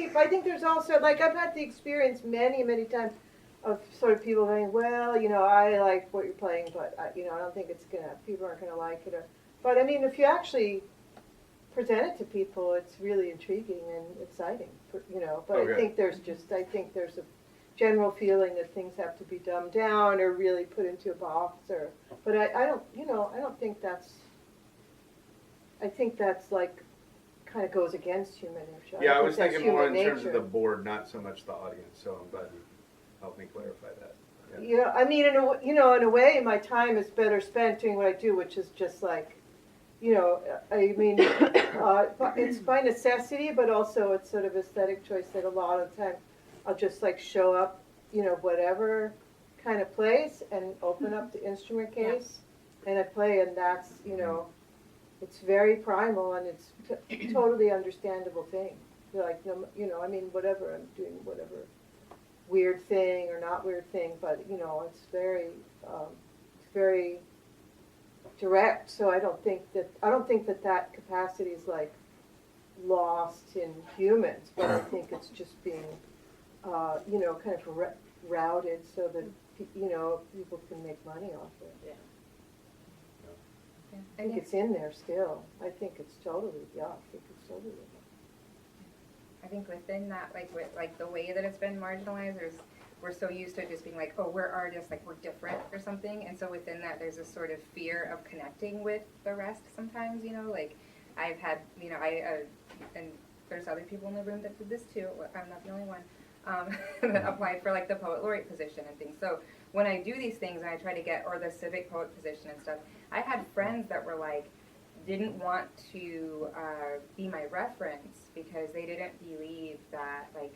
there's also, like, I've had the experience many, many times of sort of people saying, well, I like what you're playing, but I don't think people aren't gonna like it. But I mean, if you actually present it to people, it's really intriguing and exciting, But Okay. I think there's a general feeling that things have to be dumbed down or really put into a box, but I don't think that's. I think that's like kind of goes against human nature. Yeah, I think was that's thinking more in human terms of nature. the board, not so much the audience. So I'm glad you helped me clarify that. Yeah, I mean, in a way, my time is better spent doing what I do, which is just like, I mean, it's by necessity, but also it's sort of aesthetic choice that a lot of the time I'll just like show up, whatever kind of place and open up the instrument case and I play, and that's, it's very primal and it's totally understandable thing. Like, I mean, whatever, I'm doing whatever weird thing or not weird thing, but it's very direct. So I don't think that capacity is like lost in humans, but I think it's just being kind of routed so that people can make money off it. Yeah. I think it's in there still. I think it's totally in there. I think within that, like the way that it's been marginalized, we're so used to it just being like, oh, we're artists, like we're different or something, and so within that, there's this sort of fear of connecting with the rest. Sometimes, like I've had, and there's other people in the room that did this too. I'm not the only one that applied for like the poet laureate position and things. So when I do these things and I try to get, or the civic poet position and stuff, I had friends that were like, didn't want to be my reference because they didn't believe that, like,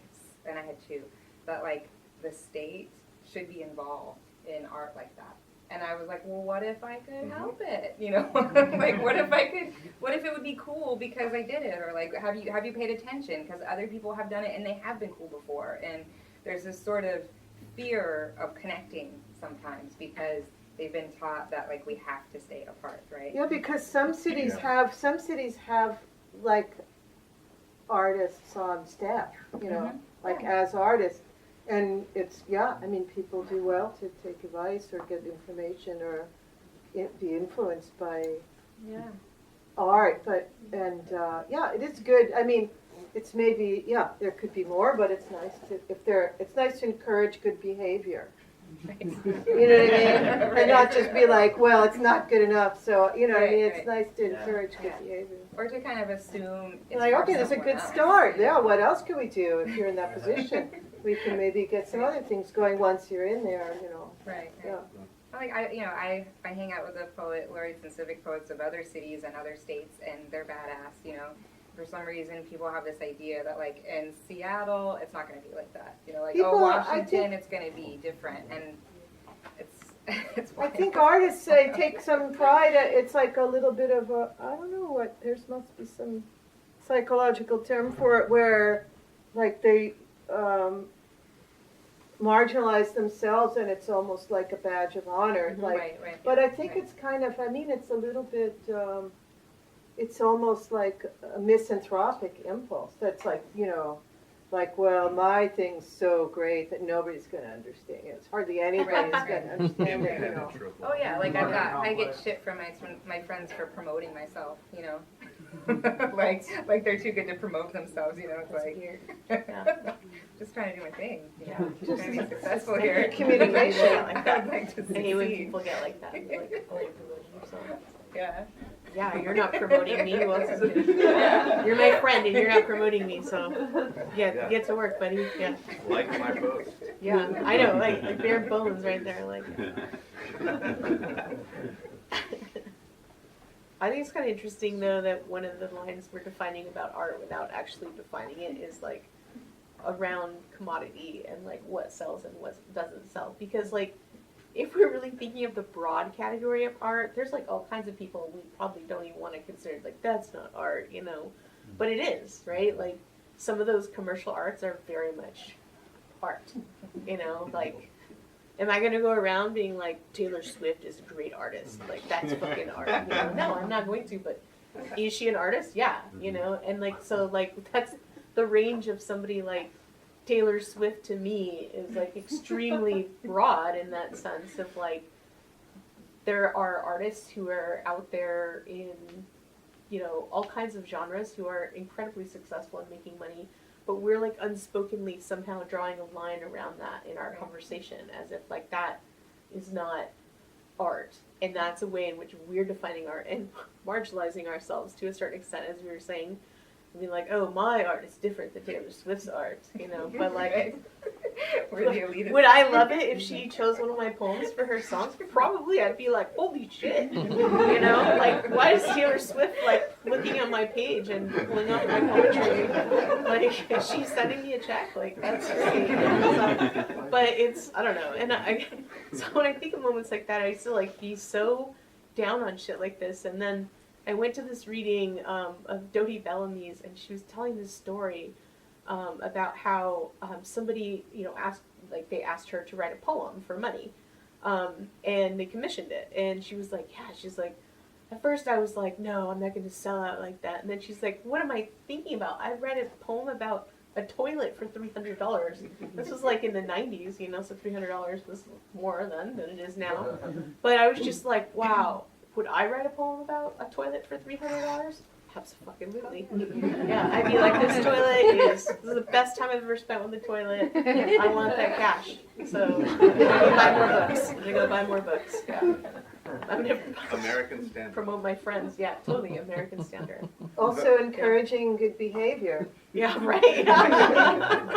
and I had two, that like the state should be involved in art like that. And I was like, well, what if I could help it? Like, what if it would be cool because I did it? Or like, have you paid attention? Because other people have done it and they have been cool before. And there's this sort of fear of connecting sometimes because they've been taught that like we have to stay apart, right? Yeah, because some cities have like artists on staff, like as artists, and it's I mean, people do well to take advice or get information or be influenced by art, but it is good. I mean, it's maybe there could be more, but it's nice to encourage good behavior. You know what I mean? And not just be like, well, it's not good enough. So, what I mean? It's nice to encourage good behavior. Or to kind of assume it's Like, for okay, that's a someone good else. start. Yeah, what else can we do if you're in that position? We can maybe get some other things going once you're in there, Right. Yeah. Like I hang out with the poet laureates and civic poets of other cities and other states, and they're badass. For some reason, people have this idea that like in Seattle, it's not going to be like that. Like People, Washington, it's going to be different, and it's. I think artists take some pride. It's like a little bit of a, I don't know what, there must be some psychological term for it where like they marginalize themselves and it's almost like a badge of honor. Like, Right. but I think it's kind of, I mean, it's a little bit, it's almost like a misanthropic impulse. That's like, like, well, my thing's so great that nobody's going to understand it. It's hardly anybody's going to understand it, Oh yeah, like I get shit from my friends for promoting myself, like they're too good to promote themselves, It's like just trying to do my thing, Just trying to be successful here. Communication. I'd like to I hate when succeed. people get like that. They're like, oh, you're promoting yourself. Yeah. Yeah, you're not promoting me. Who else is gonna do that? You're my friend and you're not promoting me, so get to work, buddy. Yeah. Like my post. Yeah, I know, like bare bones right there. Like I think it's kind of interesting though that one of the lines we're defining about art without actually defining it is like around commodity and like what sells and what doesn't sell. Because like if we're really thinking of the broad category of art, there's like all kinds of people we probably don't even want to consider like that's not art, you know. But it is, right? Like some of those commercial arts are very much art, you know, like am I gonna go around being like Taylor Swift is a great artist? Like that's fucking art. You know? No, I'm not going to. But is she an artist? Yeah, you know. And like so, like that's the range of somebody like Taylor Swift to me is like extremely broad in that sense of like there are artists who are out there in you know all kinds of genres who are incredibly successful in making money. But we're like unspokenly somehow drawing a line around that in our conversation as if like that is not art. And that's a way in which we're defining art and marginalizing ourselves to a certain extent, as we were saying. I mean, like, oh, my art is different than Taylor Swift's art, you know, but like, would I love it if she chose one of my poems for her songs? Probably. I'd be like, holy shit, you know, like, why is Taylor Swift like looking at my page and pulling up my poetry? Like, is she sending me a check? Like, that's great. So, but it's, I don't know. And so when I think of moments like that, I used to like be so down on shit like this. And then I went to this reading of Dodie Bellamy's, and she was telling this story about how somebody, you know, they asked her to write a poem for money, and they commissioned it, and she was like, yeah, she's like, at first I was like, no, I'm not going to sell out like that, and then she's like, what am I thinking about? I read a poem about a toilet for $300. This was like in the 90s, you know, so $300 was more than it is now, but I was just like, wow. Would I write a poem about a toilet for $300? Absolutely. Yeah, I'd be like, this is the best time I've ever spent with the toilet. I want that cash. So I'm gonna buy more books. I'm gonna go buy more books. Yeah. I'm gonna American Standard. promote my friends. Yeah, totally American Standard. Also encouraging good behavior. Yeah, right.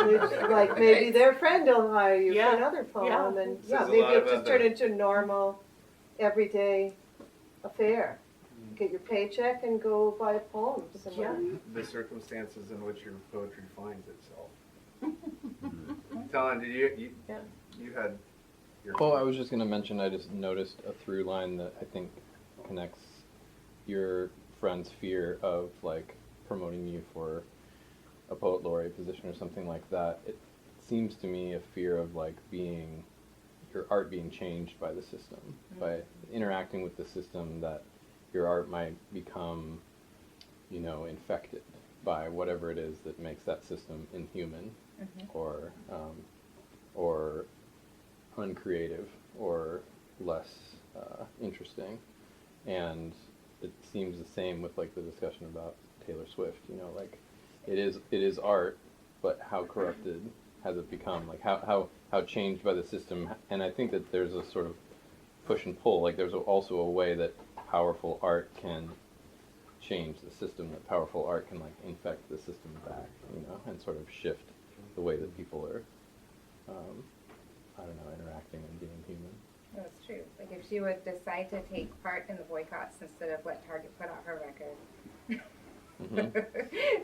Which, like maybe their friend will hire you Yeah. for another poem, Yeah. and Says yeah, a maybe lot it about just the- turn into normal, everyday affair. Get your paycheck and go buy poems. Yeah. The circumstances in which your poetry finds itself. Talon, did you Yeah. you had your Oh, I was just going to mention, I just noticed a through line that I think connects your friend's fear of, like, promoting you for a poet laureate position or something like that. It seems to me a fear of, like, your art being changed by the system, by interacting with the system, that your art might become, you know, infected by whatever it is that makes that system inhuman, or uncreative, or less interesting. And it seems the same with like the discussion about Taylor Swift. You know, like it is art, but how corrupted has it become? Like how changed by the system? And I think that there's a sort of push and pull. Like there's also a way that powerful art can change the system, that powerful art can like infect the system back, you know, and sort of shift the way that people are, I don't know, interacting and being human. That's true. Like if she would decide to take part in the boycotts instead of let Target put out her record,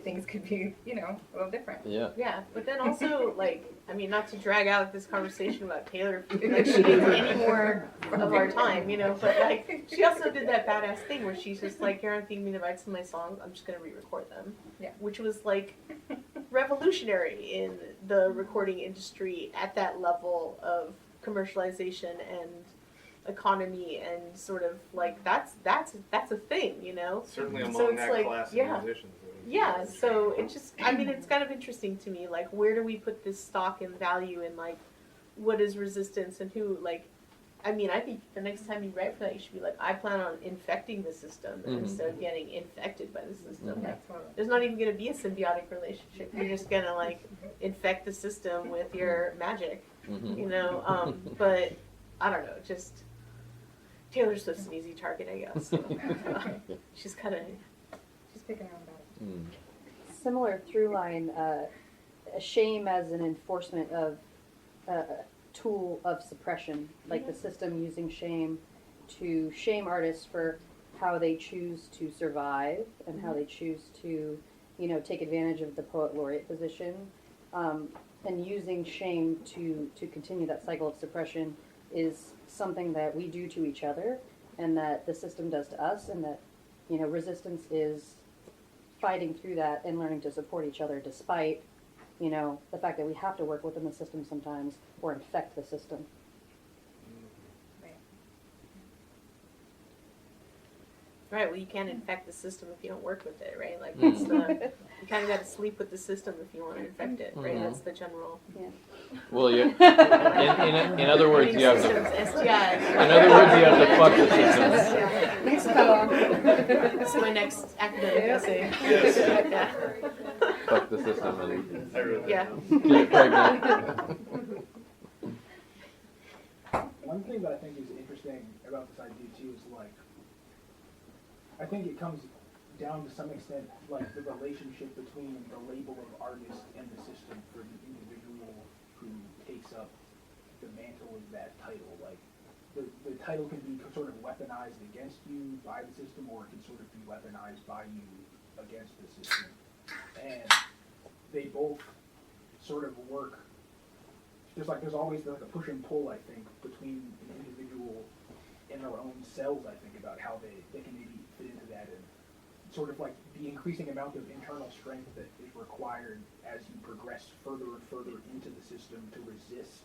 things could be, you know, a little different. Yeah. Yeah, but then also, like, I mean, not to drag out this conversation about Taylor, like she needs any more of our time, you know, but like, she also did that badass thing where she's just like, here, I'm thinking the rights to my songs, I'm just gonna re-record them. Yeah. Which was like revolutionary in the recording industry at that level of commercialization and economy, and sort of like that's a thing, you know. certainly So among it's that like, class of yeah. musicians. Yeah, so it just, I mean, it's kind of interesting to me, like, where do we put this stock and value in, like, what is resistance and who, like, I mean, I think the next time you write for that, you should be like, I plan on infecting the system instead of getting infected by the system. Yeah, Like, totally. there's not even going to be a symbiotic relationship. You're just going to, like, infect the system with your magic, you know? But, I don't know, just, Taylor Swift's an easy target, I guess. So, she's kind of... She's picking her own battles. Similar through line, shame as an enforcement of tool of suppression, like the system using shame to shame artists for how they choose to survive and how they choose to, you know, take advantage of the poet laureate position, and using shame to continue that cycle of suppression is something that we do to each other and that the system does to us, and that, you know, resistance is fighting through that and learning to support each other despite, you know, the fact that we have to work within the system sometimes or infect the system. Right, well, you can't infect the system if you don't work with it, right? Like, that's the, you kind of got to sleep with the system if you want to infect it, right? That's the general. Well, you, in other words, you have to. Systems, STIs. In other words, you have to fuck the system. Next poem. That's my next academic essay. Yeah. Fuck the system and Yeah. get pregnant. One thing that I think is interesting about this idea too is like, I think it comes down to some extent like the relationship between the label of artist and the system for the individual who takes up the mantle of that title. Like the title can be sort of weaponized against you by the system, or it can sort of be weaponized by you against the system. And they both sort of work. Just like there's always like a push and pull, I think, between an individual and their own selves, I think, about how they can maybe fit into that, and sort of like the increasing amount of internal strength that is required as you progress further and further into the system to resist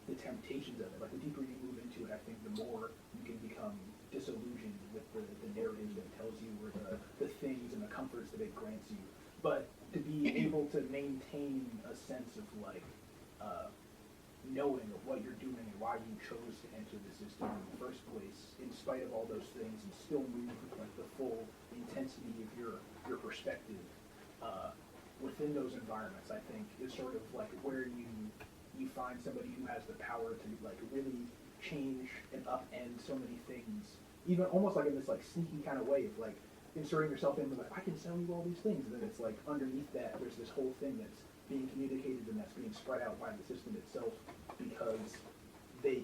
the temptations of it. Like the deeper you move into it, I think the more you can become disillusioned with the narrative that tells you, or the things and the comforts that it grants you. But to be able to maintain a sense of like knowing of what you're doing and why you chose to enter the system in the first place, in spite of all those things, and still move with like the full intensity of your perspective within those environments, I think is sort of like where you find somebody who has the power to like really change and upend so many things, even almost like in this like sneaky kind of way of like inserting yourself in with like, I can sell you all these things, and then it's like underneath that there's this whole thing that's being communicated and that's being spread out by the system itself, because they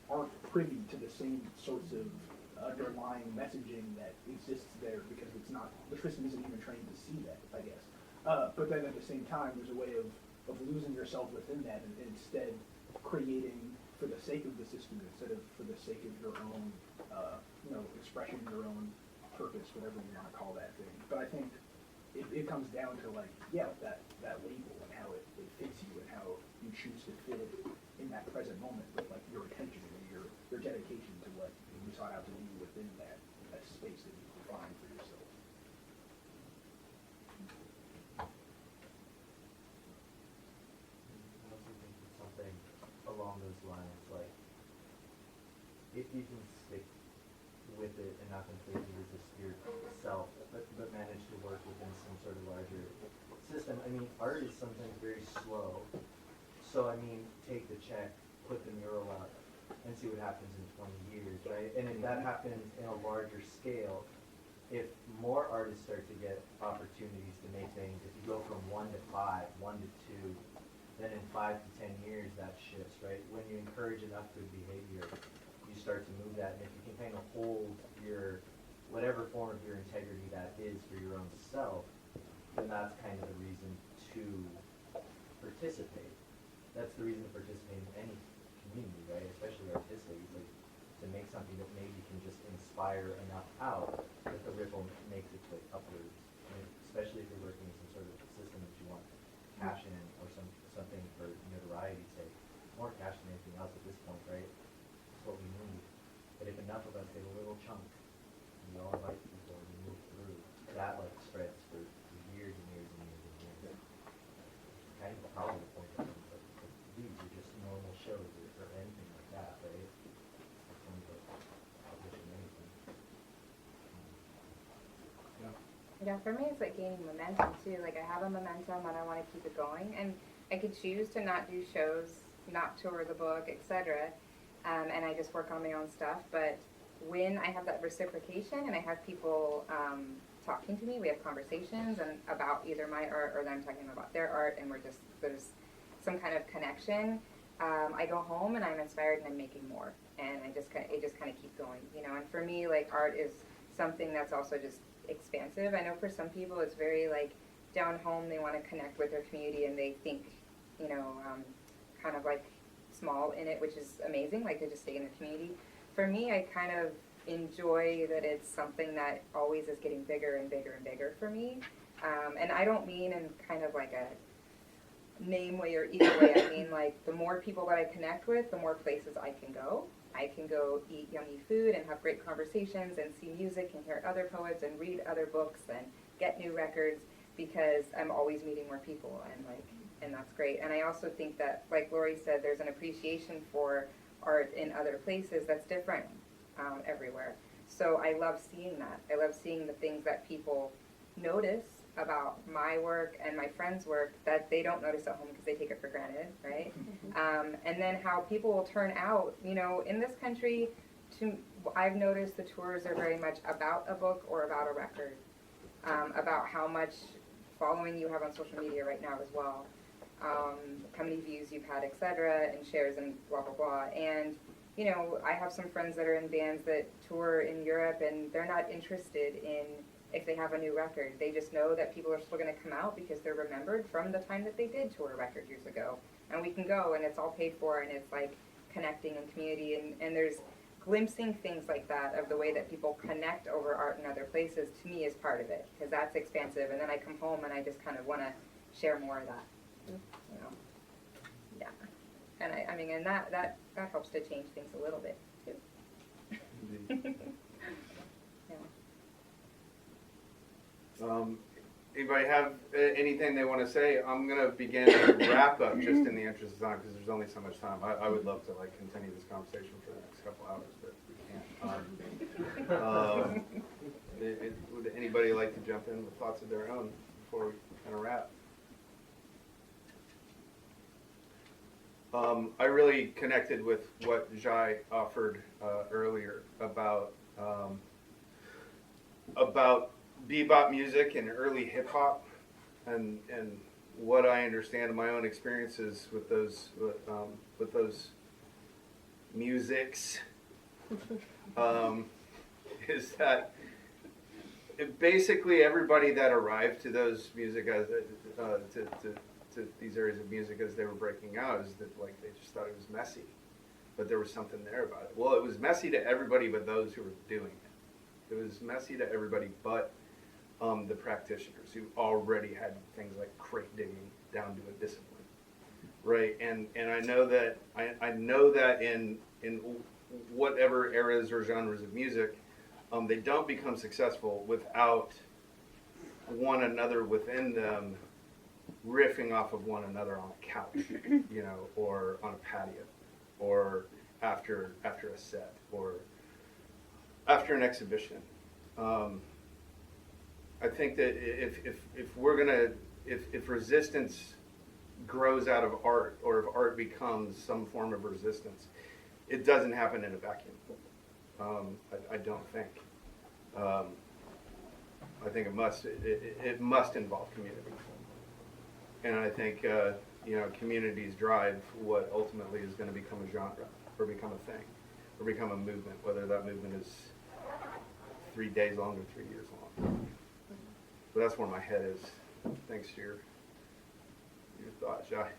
aren't privy to the same sorts of underlying messaging that exists there, because it's not, the system isn't even trained to see that, I guess. But then at the same time, there's a way of losing yourself within that, and instead creating for the sake of the system instead of for the sake of your own, expression, your own purpose, whatever you want to call that thing. But I think it comes down to like, that label and how it fits you and how you choose to fit it in that present moment with like your attention and your dedication to what you sought out to do within that space that you define for yourself. I also think it's something along those lines, like if you can stick with it and not completely resist yourself, but manage to work within some sort of larger system. I mean, art is sometimes very slow. So I mean, take the check, put the mural up, and see what happens in 20 years, right? And if that happens in a larger scale, if more artists start to get opportunities to make things, if you go from 1 to 5, 1 to 2, then in 5 to 10 years that shifts, right? When you encourage enough good behavior, you start to move that, and if you can kind of hold your, whatever form of your integrity that is for your own self, then that's kind of the reason to participate. That's the reason to participate in any community, right? Especially artistic, like to make something that maybe can just inspire enough out that the ripple makes its way upwards. I mean, especially if you're working in some sort of system that you want cash in, or something for notoriety's sake. More cash than anything else at this point, right? It's what we need. But if enough of us get a little chunk, we all invite people and we move through, that like spreads for years and years and years and years. Kind of probably the point of them, but these are just normal shows or anything like that, right? It's only about publishing anything. Yeah, for me, it's like gaining momentum too. Like I have a momentum and I want to keep it going, and I could choose to not do shows, not tour the book, etc. And I just work on my own stuff. But when I have that reciprocation and I have people talking to me, we have conversations and about either my art or them talking about their art, and there's some kind of connection. I go home and I'm inspired and I'm making more, and it just kind of keeps going, you know. And for me, like art is something that's also just expansive. I know for some people it's very like down home, they want to connect with their community and they think, you know, kind of like small in it, which is amazing, like they just stay in the community. For me, I kind of enjoy that it's something that always is getting bigger and bigger and bigger for me. And I don't mean in kind of like a name way or ego way. I mean like the more people that I connect with, the more places I can go. I can go eat yummy food and have great conversations and see music and hear other poets and read other books and get new records because I'm always meeting more people and that's great. And I also think that, like Lori said, there's an appreciation for art in other places that's different everywhere. So I love seeing that. I love seeing the things that people notice about my work and my friends' work that they don't notice at home because they take it for granted, right? And then how people will turn out, you know, in this country, I've noticed the tours are very much about a book or about a record, about how much following you have on social media right now as well, how many views you've had, etc., and shares and blah, blah, blah. And, you know, I have some friends that are in bands that tour in Europe and they're not interested in if they have a new record. They just know that people are still going to come out because they're remembered from the time that they did tour a record years ago. And we can go and it's all paid for and it's like connecting in community and there's glimpsing things like that of the way that people connect over art in other places to me is part of it because that's expansive. And then I come home and I just kind of want to share more of that. You know? Yeah. And I mean, and that helps to change things a little bit too. Anybody have anything they want to say? I'm going to begin to wrap up just in the interest of time because there's only so much time. I would love to like continue this conversation for the next couple hours, but we can't. Would anybody like to jump in with thoughts of their own before we kind of wrap? I really connected with what Jai offered earlier about bebop music and early hip hop, and what I understand of my own experiences with those musics is that basically everybody that arrived to those music as to these areas of music as they were breaking out is that like they just thought it was messy, but there was something there about it. Well, it was messy to everybody but those who were doing it. It was messy to everybody but the practitioners who already had things like crate digging down to a discipline, right? And I know that I know that in whatever eras or genres of music, they don't become successful without one another within them riffing off of one another on a couch, you know, or on a patio, or after a set, or after an exhibition. I think that if resistance grows out of art, or if art becomes some form of resistance, it doesn't happen in a vacuum. I don't think. I think it must involve community, and I think you know, communities drive what ultimately is going to become a genre, or become a thing, or become a movement. Whether that movement is 3 days long or 3 years long. But that's where my head is, thanks to your thoughts, Jai.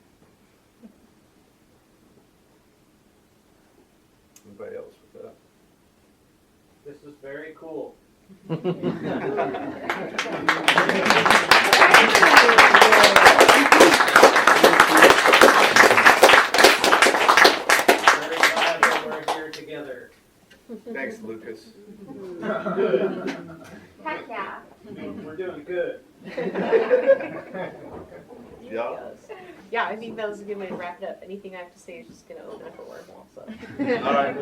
Anybody else with that? This was very cool. Very glad that we're here together. Thanks, Lucas. Good. Heck yeah. We're doing good. Yeah. Yeah, I think that was a good way to wrap it up. Anything I have to say is just going to open up a wormhole. So. All right,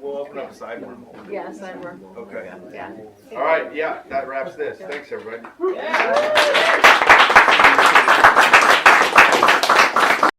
we'll open up a side wormhole. Yeah, side wormhole. Okay. Yeah. All right, yeah, that wraps this. Thanks, everybody. Yeah.